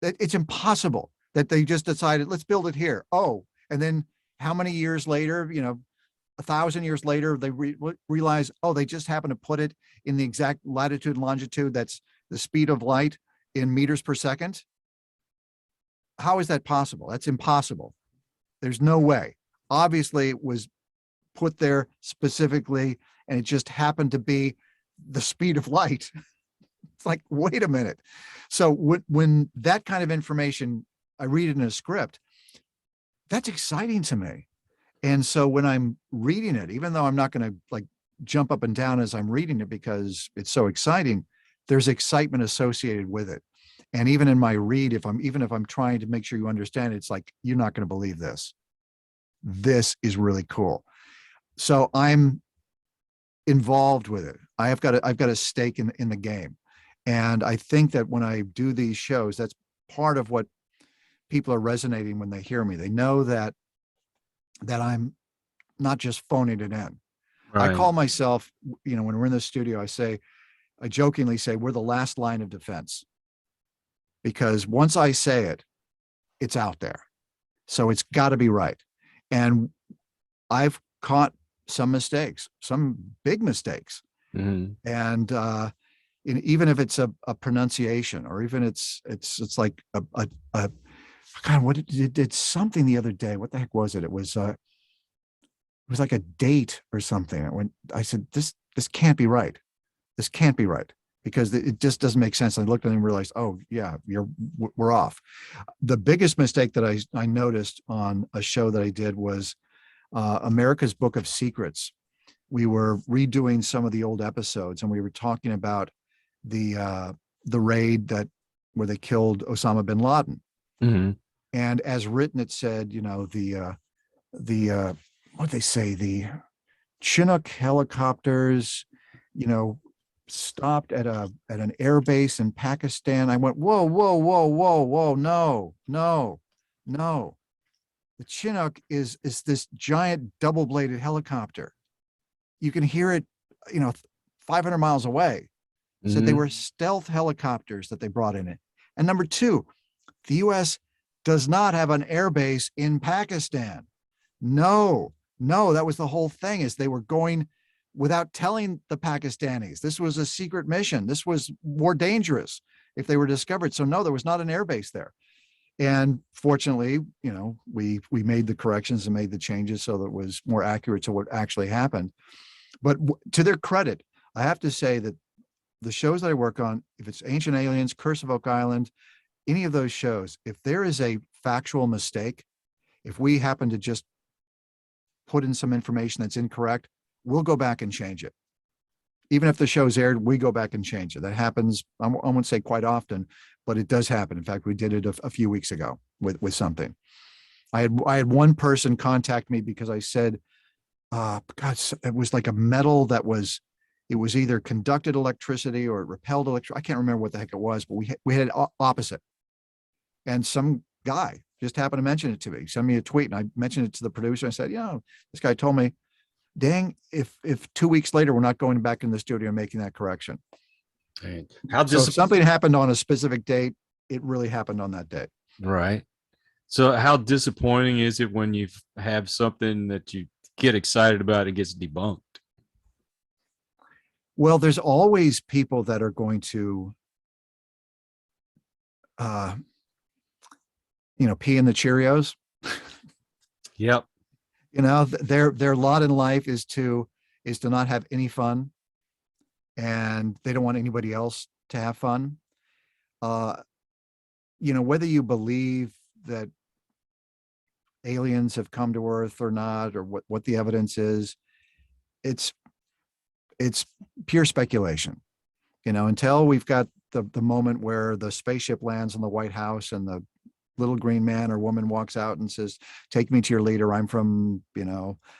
It's impossible that they just decided, let's build it here. Oh, and then how many years later, 1,000 years later, they realize, oh, they just happen to put it in the exact latitude and longitude. That's the speed of light in meters per second. How is that possible? That's impossible. There's no way. Obviously, it was put there specifically, and it just happened to be the speed of light. It's like, wait a minute. So when that kind of information, I read it in a script, that's exciting to me. And so when I'm reading it, even though I'm not going to like jump up and down as I'm reading it because it's so exciting, there's excitement associated with it. And even in my read, if I'm trying to make sure you understand, it's like, you're not going to believe this. This is really cool. So I'm involved with it. I've got a stake in the game. And I think that when I do these shows, that's part of what people are resonating when they hear me. They know that I'm not just phoning it in. Right. I call myself, when we're in the studio, I jokingly say, we're the last line of defense. Because once I say it, it's out there. So it's got to be right. And I've caught some mistakes, some big mistakes. Mm-hmm. And even if it's a pronunciation, or even it's like a God, what did something the other day? What the heck was it? It was like a date or something. I said, this can't be right. This can't be right, because it just doesn't make sense. I looked at it and realized, oh yeah, we're off. The biggest mistake that I noticed on a show that I did was America's Book of Secrets. We were redoing some of the old episodes, and we were talking about the raid where they killed Osama bin Laden. Mm-hmm. And as written, it said, the what they say, the Chinook helicopters, stopped at an air base in Pakistan. I went, whoa, no. The Chinook is this giant double-bladed helicopter. You can hear it, 500 miles away. So they were stealth helicopters that they brought in it. And number two, the U.S. does not have an air base in Pakistan. No, that was the whole thing, is they were going without telling the Pakistanis. This was a secret mission. This was more dangerous if they were discovered. So no, there was not an air base there. And fortunately, we made the corrections and made the changes so that it was more accurate to what actually happened. But to their credit, I have to say that the shows that I work on, if it's Ancient Aliens, Curse of Oak Island, any of those shows, if there is a factual mistake, if we happen to just put in some information that's incorrect, we'll go back and change it. Even if the show's aired, we go back and change it. That happens, I won't say quite often, but it does happen. In fact, we did it a few weeks ago with something. I had one person contact me because I said, God, it was like a metal that it was either conducted electricity or it repelled electricity. I can't remember what the heck it was, but we had it opposite. And some guy just happened to mention it to me. He sent me a tweet, and I mentioned it to the producer. I said, this guy told me, dang, if 2 weeks later, we're not going back in the studio and making that correction. Dang. So if something happened on a specific date, it really happened on that date. Right. So how disappointing is it when you have something that you get excited about, it gets debunked? Well, there's always people that are going to, pee in the Cheerios. Yep. Their lot in life is to not have any fun, and they don't want anybody else to have fun. Whether you believe that aliens have come to Earth or not, or what the evidence is, it's pure speculation. Until we've got the moment where the spaceship lands on the White House and the little green man or woman walks out and says, "Take me to your leader. I'm from,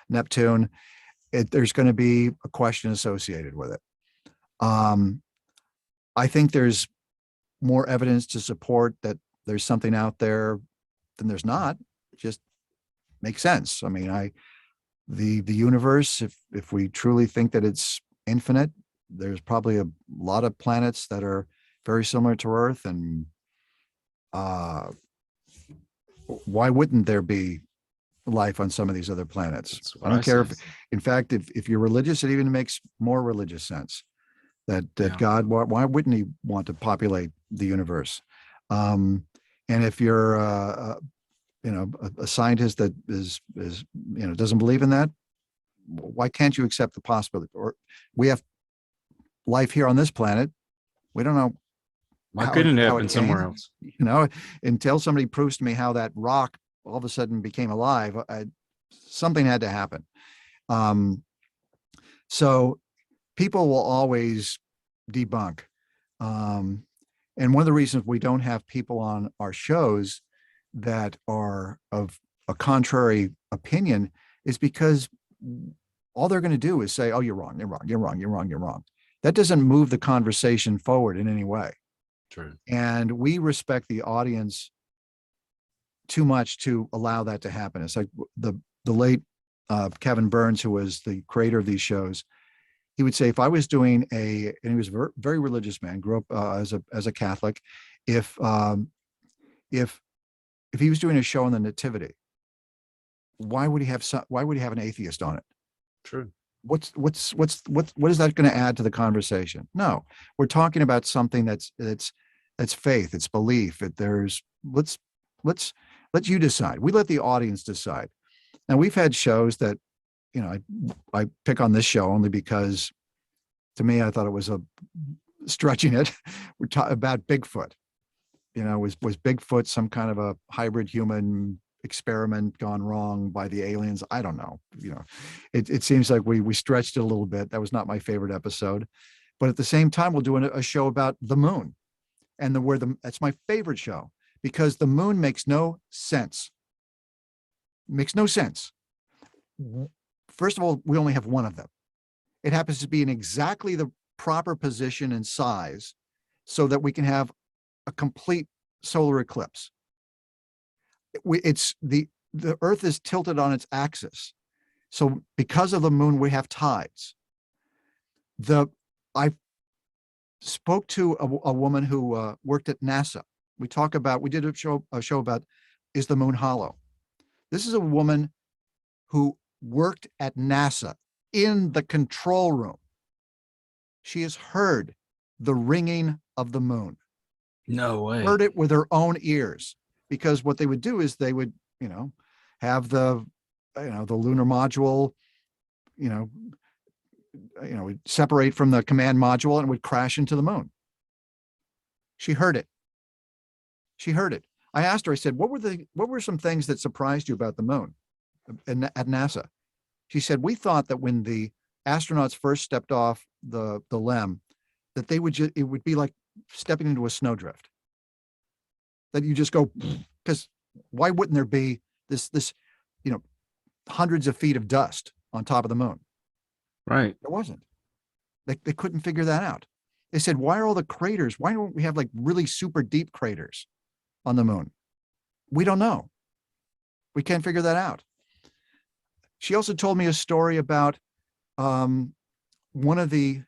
Neptune." There's going to be a question associated with it. I think there's more evidence to support that there's something out there than there's not. It just makes sense. I mean, the universe, if we truly think that it's infinite, there's probably a lot of planets that are very similar to Earth, and why wouldn't there be life on some of these other planets? I don't care in fact, if you're religious, it even makes more religious sense that God, why wouldn't he want to populate the universe? And if you're a scientist that is doesn't believe in that, why can't you accept the possibility? Or we have life here on this planet. We don't know. Why couldn't it happen somewhere else? Until somebody proves to me how that rock all of a sudden became alive, something had to happen. So people will always debunk. And one of the reasons we don't have people on our shows that are of a contrary opinion is because all they're going to do is say, "Oh, you're wrong, you're wrong, you're wrong, you're wrong, you're wrong." That doesn't move the conversation forward in any way. True. And we respect the audience too much to allow that to happen. It's like the late Kevin Burns, who was the creator of these shows. He would say, if I was doing and he was a very religious man, grew up as a Catholic. If he was doing a show on the Nativity, why would he have an atheist on it? True. What is that going to add to the conversation? No, we're talking about something that's faith, it's belief. Let's let you decide. We let the audience decide. Now, we've had shows that, I pick on this show only because, to me, I thought it was stretching it. We're talking about Bigfoot. Was Bigfoot some kind of a hybrid human experiment gone wrong by the aliens? I don't know. It seems like we stretched it a little bit. That was not my favorite episode. But at the same time, we'll do a show about the moon, and that's my favorite show, because the moon makes no sense. Makes no sense. First of all, we only have one of them. It happens to be in exactly the proper position and size so that we can have a complete solar eclipse. The Earth is tilted on its axis. So because of the moon, we have tides. I spoke to a woman who worked at NASA. We did a show about, is the moon hollow? This is a woman who worked at NASA in the control room. She has heard the ringing of the moon. No way. Heard it with her own ears, because what they would do is they would, have the lunar module, would separate from the command module and would crash into the moon. She heard it. I asked her, I said, what were some things that surprised you about the moon at NASA? She said, we thought that when the astronauts first stepped off the LEM, that it would be like stepping into a snowdrift. That you just go, because why wouldn't there be this hundreds of feet of dust on top of the moon? Right. There wasn't. They couldn't figure that out. They said, why are all the craters? Why don't we have like really super deep craters on the moon? We don't know. We can't figure that out. She also told me a story about one of the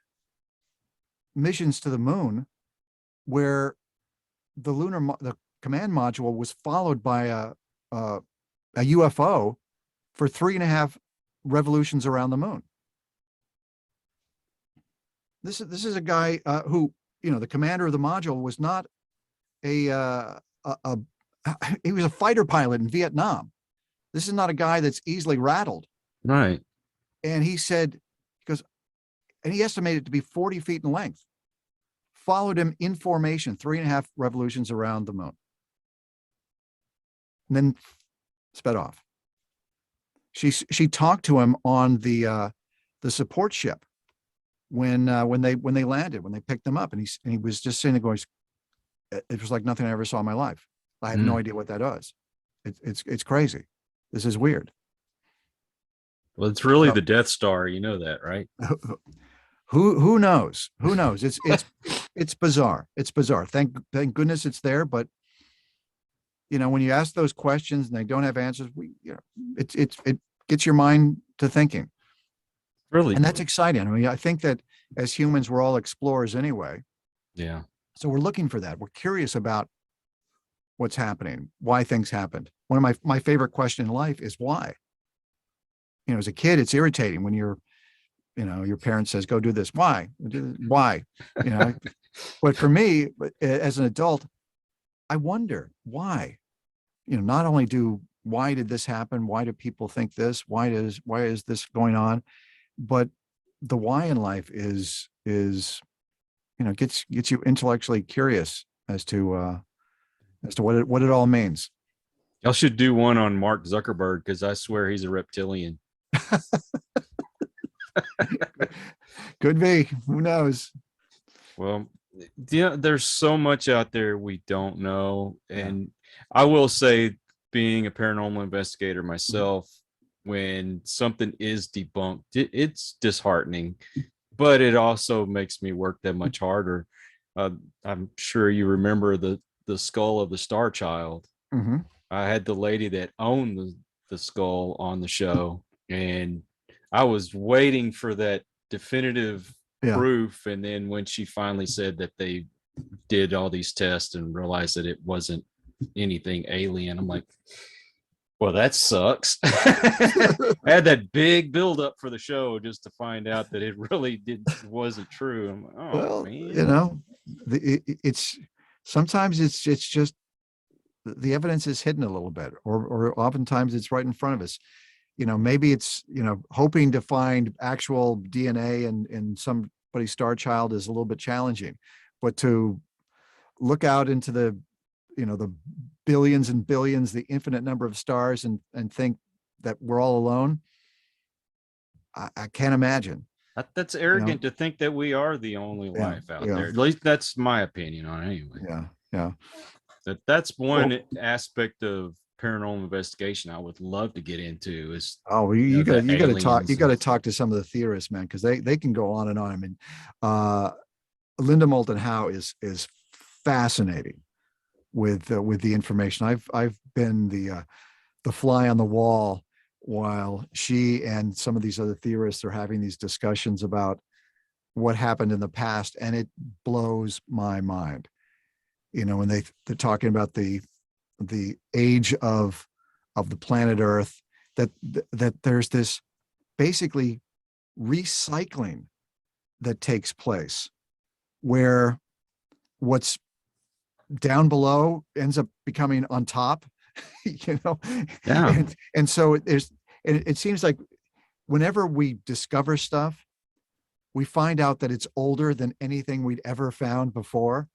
missions to the moon where the command module was followed by a UFO for 3.5 revolutions around the moon. This is a guy who, the commander of the module was not a he was a fighter pilot in Vietnam. This is not a guy that's easily rattled. Right. And he said, and he estimated it to be 40 feet in length. Followed him in formation, 3.5 revolutions around the moon. And then sped off. She talked to him on the support ship when they landed, when they picked them up, and he was just sitting there going, it was like nothing I ever saw in my life. I have no idea what that is. It's crazy. This is weird. Well, it's really the Death Star. You know that, right? Who knows? Who knows? It's bizarre. It's bizarre. Thank goodness it's there. But when you ask those questions and they don't have answers, it gets your mind to thinking. Really, and that's exciting. I mean, I think that as humans, we're all explorers anyway. Yeah. So we're looking for that. We're curious about what's happening, why things happened. One of my favorite question in life is why. As a kid, it's irritating when your parent says, go do this. Why? Why? But for me, as an adult, I wonder why. Not only why did this happen? Why do people think this? Why is this going on? But the why in life is gets you intellectually curious as to what it all means. Y'all should do one on Mark Zuckerberg, because I swear he's a reptilian. Could be. Who knows? Well, there's so much out there we don't know. And I will say, being a paranormal investigator myself, when something is debunked, it's disheartening, but it also makes me work that much harder. I'm sure you remember the skull of the Star Child. Mm-hmm. I had the lady that owned the skull on the show, and I was waiting for that definitive proof. And then when she finally said that they did all these tests and realized that it wasn't anything alien, I'm like, well, that sucks. I had that big build up for the show just to find out that it really wasn't true. I'm like, oh, man. It's sometimes it's just the evidence is hidden a little bit, or oftentimes it's right in front of us. Maybe it's, hoping to find actual DNA in somebody's star child is a little bit challenging, but to look out into the billions and billions, the infinite number of stars, and think that we're all alone, I can't imagine. That's arrogant to think that we are the only life out there. At least that's my opinion on it anyway. Yeah. That's one aspect of paranormal investigation I would love to get into is you got to talk to some of the theorists, man, because they can go on and on. I mean, Linda Moulton Howe is fascinating with the information. I've been the fly on the wall while she and some of these other theorists are having these discussions about what happened in the past, and it blows my mind. When they're talking about the age of the planet Earth, that there's this basically recycling that takes place where what's down below ends up becoming on top, and so it seems like whenever we discover stuff, we find out that it's older than anything we'd ever found before.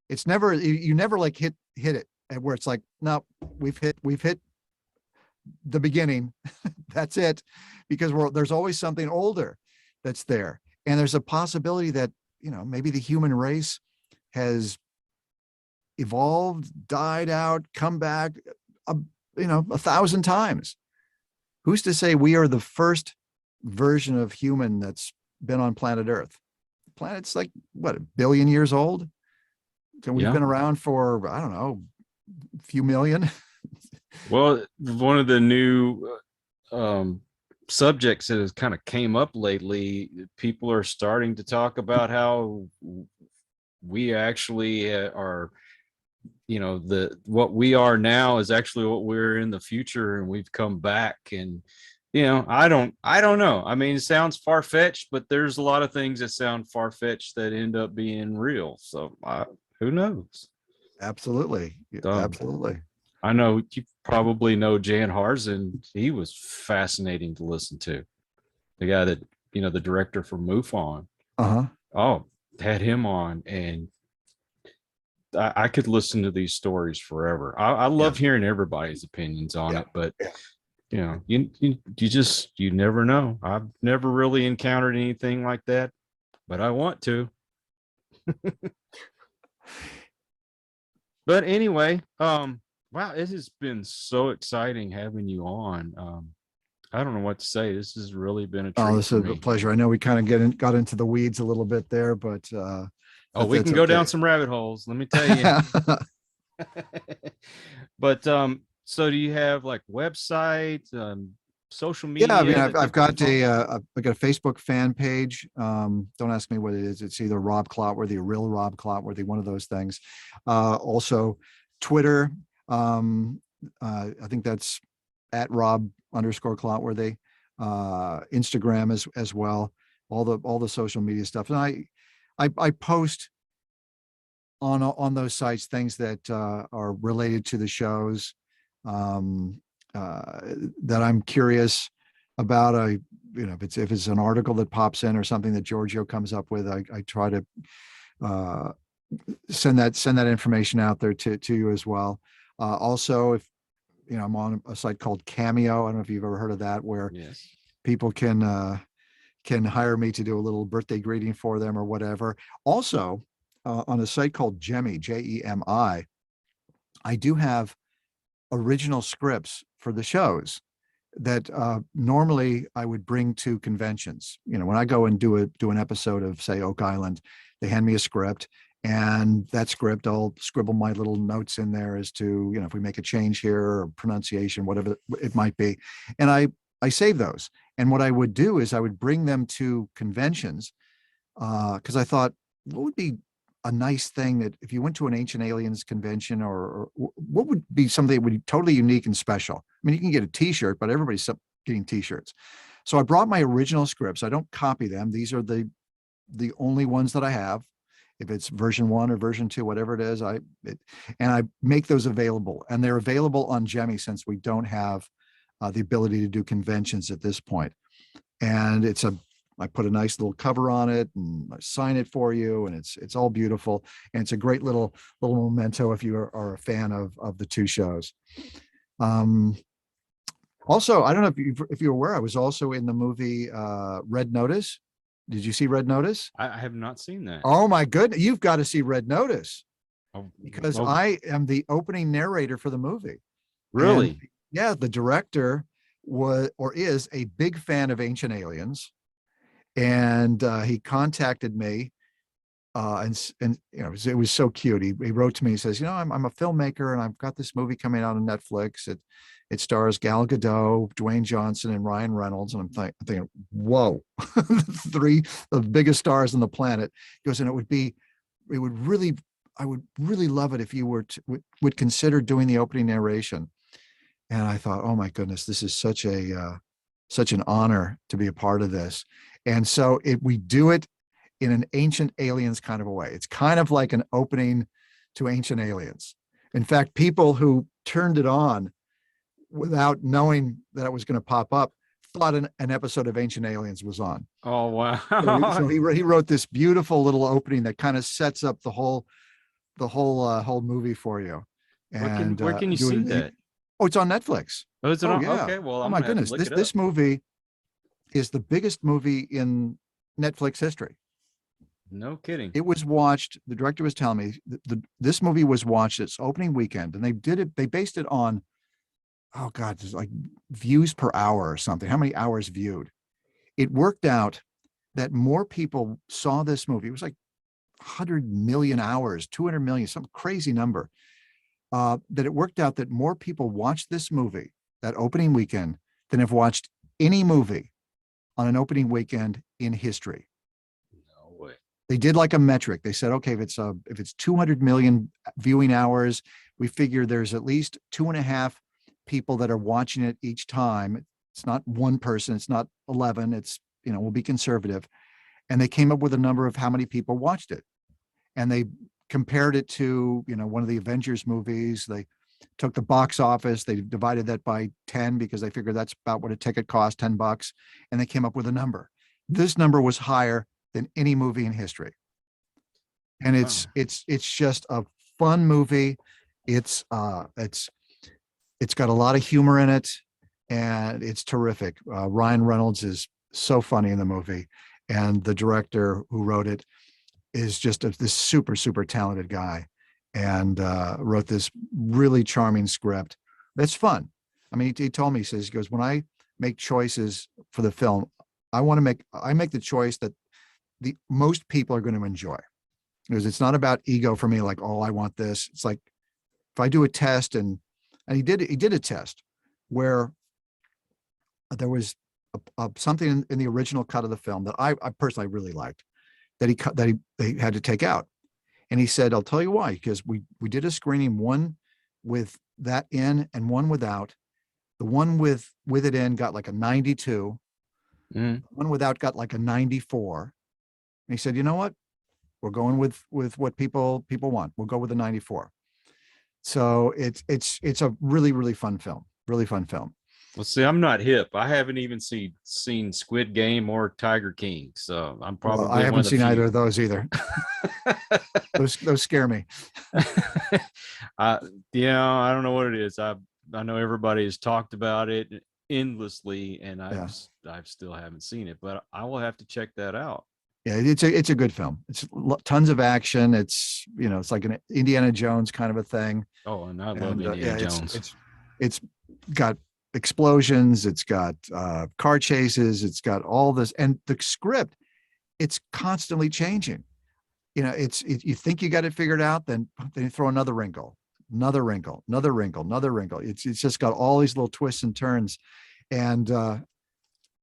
It's never, you never like hit it where it's like, no, we've hit the beginning. That's it. Because there's always something older that's there. And there's a possibility that, maybe the human race has evolved, died out, come back, 1,000 times. Who's to say we are the first version of human that's been on planet Earth? The planet's like, what, 1 billion years old? So we've been around for, I don't know, a few million. Well, one of the new subjects that has kind of came up lately, people are starting to talk about how we actually are, what we are now is actually what we're in the future, and we've come back. And I don't know. I mean, it sounds far-fetched, but there's a lot of things that sound far-fetched that end up being real. So who knows? Absolutely. Um, Absolutely. I know you probably know Jan Harzen. He was fascinating to listen to. The guy that, the director for MUFON. Uh-huh. Oh, had him on, and I could listen to these stories forever. I Yeah. love hearing everybody's opinions on Yeah. it, but Yeah. you never know. I've never really encountered anything like that, but I want to. But anyway, wow, it has been so exciting having you on. I don't know what to say. This has really been a Oh, treat this for is a me. pleasure. I know we kind of got into the weeds a little bit there, but Oh, we that's can go down okay. some rabbit holes, let me tell you. But so do you have like website, social Yeah, I mean, media that I've people can got follow? I've got a Facebook fan page. Don't ask me what it is. It's either Rob Clotworthy or Real Rob Clotworthy, one of those things. Also, Twitter. I think that's at Rob_Clotworthy. Instagram as well. All the social media stuff, and I post on those sites things that are related to the shows, um, that I'm curious about. If it's an article that pops in or something that Giorgio comes up with, I try to uh, send that information out there to you as well. Also, if I'm on a site called Cameo. I don't know if you've ever heard of that, where Yes. people can hire me to do a little birthday greeting for them or whatever. Also, on a site called Jemi, Jemi, I do have original scripts for the shows that normally I would bring to conventions. When I go and do an episode of, say, Oak Island, they hand me a script, and that script, I'll scribble my little notes in there as to, if we make a change here or pronunciation, whatever it might be. And I save those. And what I would do is I would bring them to conventions, because I thought, what would be a nice thing that if you went to an Ancient Aliens convention, or what would be something that would be totally unique and special? I mean, you can get a T-shirt, but everybody's getting T-shirts. So I brought my original scripts. I don't copy them. These are the only ones that I have. If it's version 1 or version 2, whatever it is, and I make those available, and they're available on Jemi, since we don't have the ability to do conventions at this point. And I put a nice little cover on it, and I sign it for you, and it's all beautiful, and it's a great little memento if you are a fan of the two shows. Also, I don't know if you're aware, I was also in the movie Red Notice. Did you see Red Notice? I have not seen that. Oh my goodness, you've got to see Red Notice, Oh, because oh, I am the opening narrator for the movie. really? And yeah, the director is a big fan of Ancient Aliens, and he contacted me, and it was so cute. He wrote to me. He says, I'm a filmmaker, and I've got this movie coming out on Netflix. It stars Gal Gadot, Dwayne Johnson, and Ryan Reynolds. And I'm thinking, whoa, 3 of the biggest stars on the planet. He goes, and I would really love it if you would consider doing the opening narration. And I thought, oh my goodness, this is such an honor to be a part of this. And so we do it in an Ancient Aliens kind of a way. It's kind of like an opening to Ancient Aliens. In fact, people who turned it on without knowing that it was going to pop up thought an episode of Ancient Aliens was on. Oh, wow. So he wrote this beautiful little opening that kind of sets up the whole movie for you. And where can you see that? Oh, it's on Netflix. Oh, is it on? Yeah. Okay, well, Oh I'm my gonna have to goodness, look it this up. movie is the biggest movie in Netflix history. No kidding. It was watched. The director was telling me this movie was watched its opening weekend, and they based it on, oh God, it's like views per hour or something. How many hours viewed? It worked out that more people saw this movie. It was like 100 million hours, 200 million, some crazy number. That it worked out that more people watched this movie that opening weekend than have watched any movie on an opening weekend in history. No way. They did like a metric. They said, okay, if it's 200 million viewing hours, we figure there's at least 2.5 people that are watching it each time. It's not one person. It's not 11. It's, we'll be conservative. And they came up with a number of how many people watched it. And they compared it to, one of the Avengers movies. They took the box office, they divided that by 10 because they figured that's about what a ticket cost, $10. And they came up with a number. This number was higher than any movie in history. And it's just a fun movie. It's got a lot of humor in it, and it's terrific. Ryan Reynolds is so funny in the movie, and the director who wrote it is just this super, super talented guy, and wrote this really charming script. That's fun. I mean, he told me, he goes, when I make choices for the film, I make the choice that the most people are going to enjoy. Because it's not about ego for me, like, oh, I want this. It's like, if I do a test, and he did a test where there was something in the original cut of the film that I personally really liked, that they had to take out. And he said, I'll tell you why, because we did a screening, one with that in and one without. The one with it in got like a 92. Mm. One without got like a 94. And he said, you know what? We're going with what people want. We'll go with the 94. So it's a really, really fun film. Really fun film. Well, see, I'm not hip. I haven't even seen Squid Game or Tiger King. So I'm probably I haven't seen either of those either. those scare me. I don't know what it is. I know everybody has talked about it endlessly, and I still haven't seen it, but I will have to check that out. Yeah, it's a good film. It's tons of action. It's it's like an Indiana Jones kind of a thing. Oh, and I love Indiana Jones. It's got explosions. It's got car chases. It's got all this, and the script, it's constantly changing. You think you got it figured out, then you throw another wrinkle. It's just got all these little twists and turns, and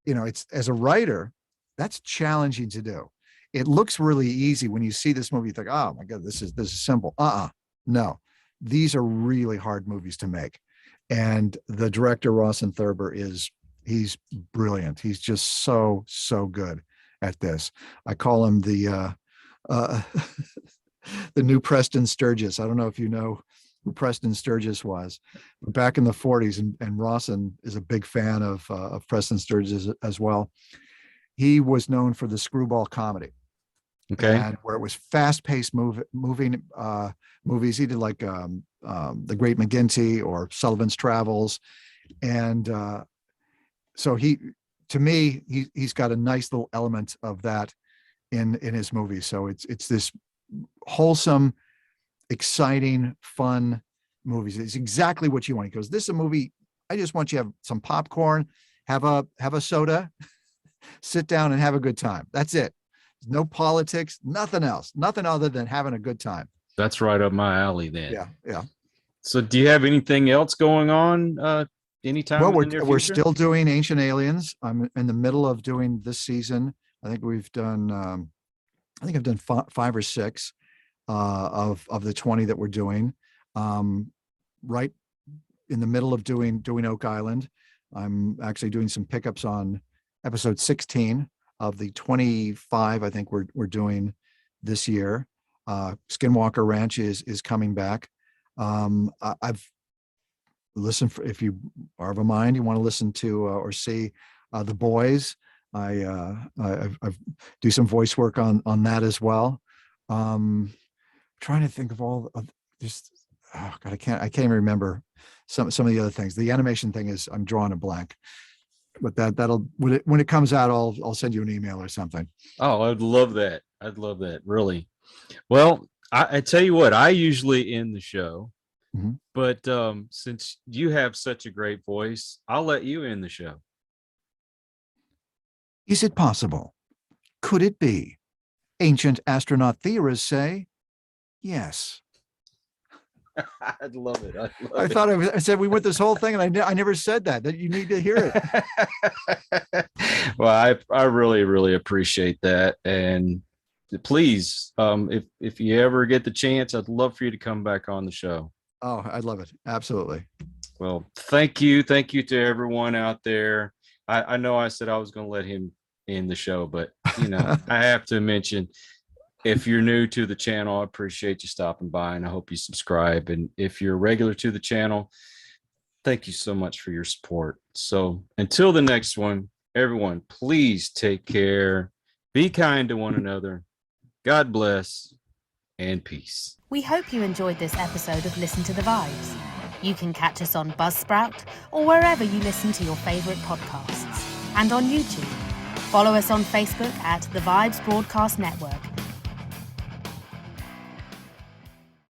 it's, as a writer, that's challenging to do. It looks really easy when you see this movie. You think, oh my God, this is simple. No, these are really hard movies to make. And the director, Rawson Thurber, he's brilliant. He's just so good at this. I call him the new Preston Sturges. I don't know if you know who Preston Sturges was, but back in the 40s, and Rawson is a big fan of Preston Sturges as well. He was known for the screwball comedy. Okay. And where it was fast-paced moving movies. He did like The Great McGinty or Sullivan's Travels. And so to me, he's got a nice little element of that in his movies. So it's this wholesome, exciting, fun movies. It's exactly what you want. He goes, this is a movie, I just want you to have some popcorn, have a soda, sit down and have a good time. That's it. No politics, nothing else, nothing other than having a good time. That's right up my alley then. Yeah. So do you have anything else going on anytime in the near future? We're still doing Ancient Aliens. I'm in the middle of doing this season. I think we've done, I've done 5 or 6 of the 20 that we're doing. Right in the middle of doing Oak Island. I'm actually doing some pickups on episode 16 of the 25 I think we're doing this year. Skinwalker Ranch is coming back. I've listened, if you are of a mind, you want to listen to or see The Boys. I do some voice work on that as well. Trying to think of all of just, oh God, I can't even remember some of the other things. The animation thing is, I'm drawing a blank. But that'll when it comes out, I'll send you an email or something. Oh, I'd love that. Really. Well, I tell you what, I usually end the show, but since you have such a great voice, I'll let you end the show. Is it possible? Could it be? Ancient astronaut theorists say yes. I'd love it. I said we went this whole thing, and I never said that you need to hear it. Well, I really, really appreciate that. And please, if you ever get the chance, I'd love for you to come back on the show. Oh, I'd love it. Absolutely. Well, thank you. Thank you to everyone out there. I know I said I was going to let him end the show, but I have to mention, if you're new to the channel, I appreciate you stopping by, and I hope you subscribe. And if you're regular to the channel, thank you so much for your support. So until the next one, everyone, please take care. Be kind to one another. God bless and peace. We hope you enjoyed this episode of Listen to the Vibes. You can catch us on Buzzsprout or wherever you listen to your favourite podcasts, and on YouTube. Follow us on Facebook at The Vibes Broadcast Network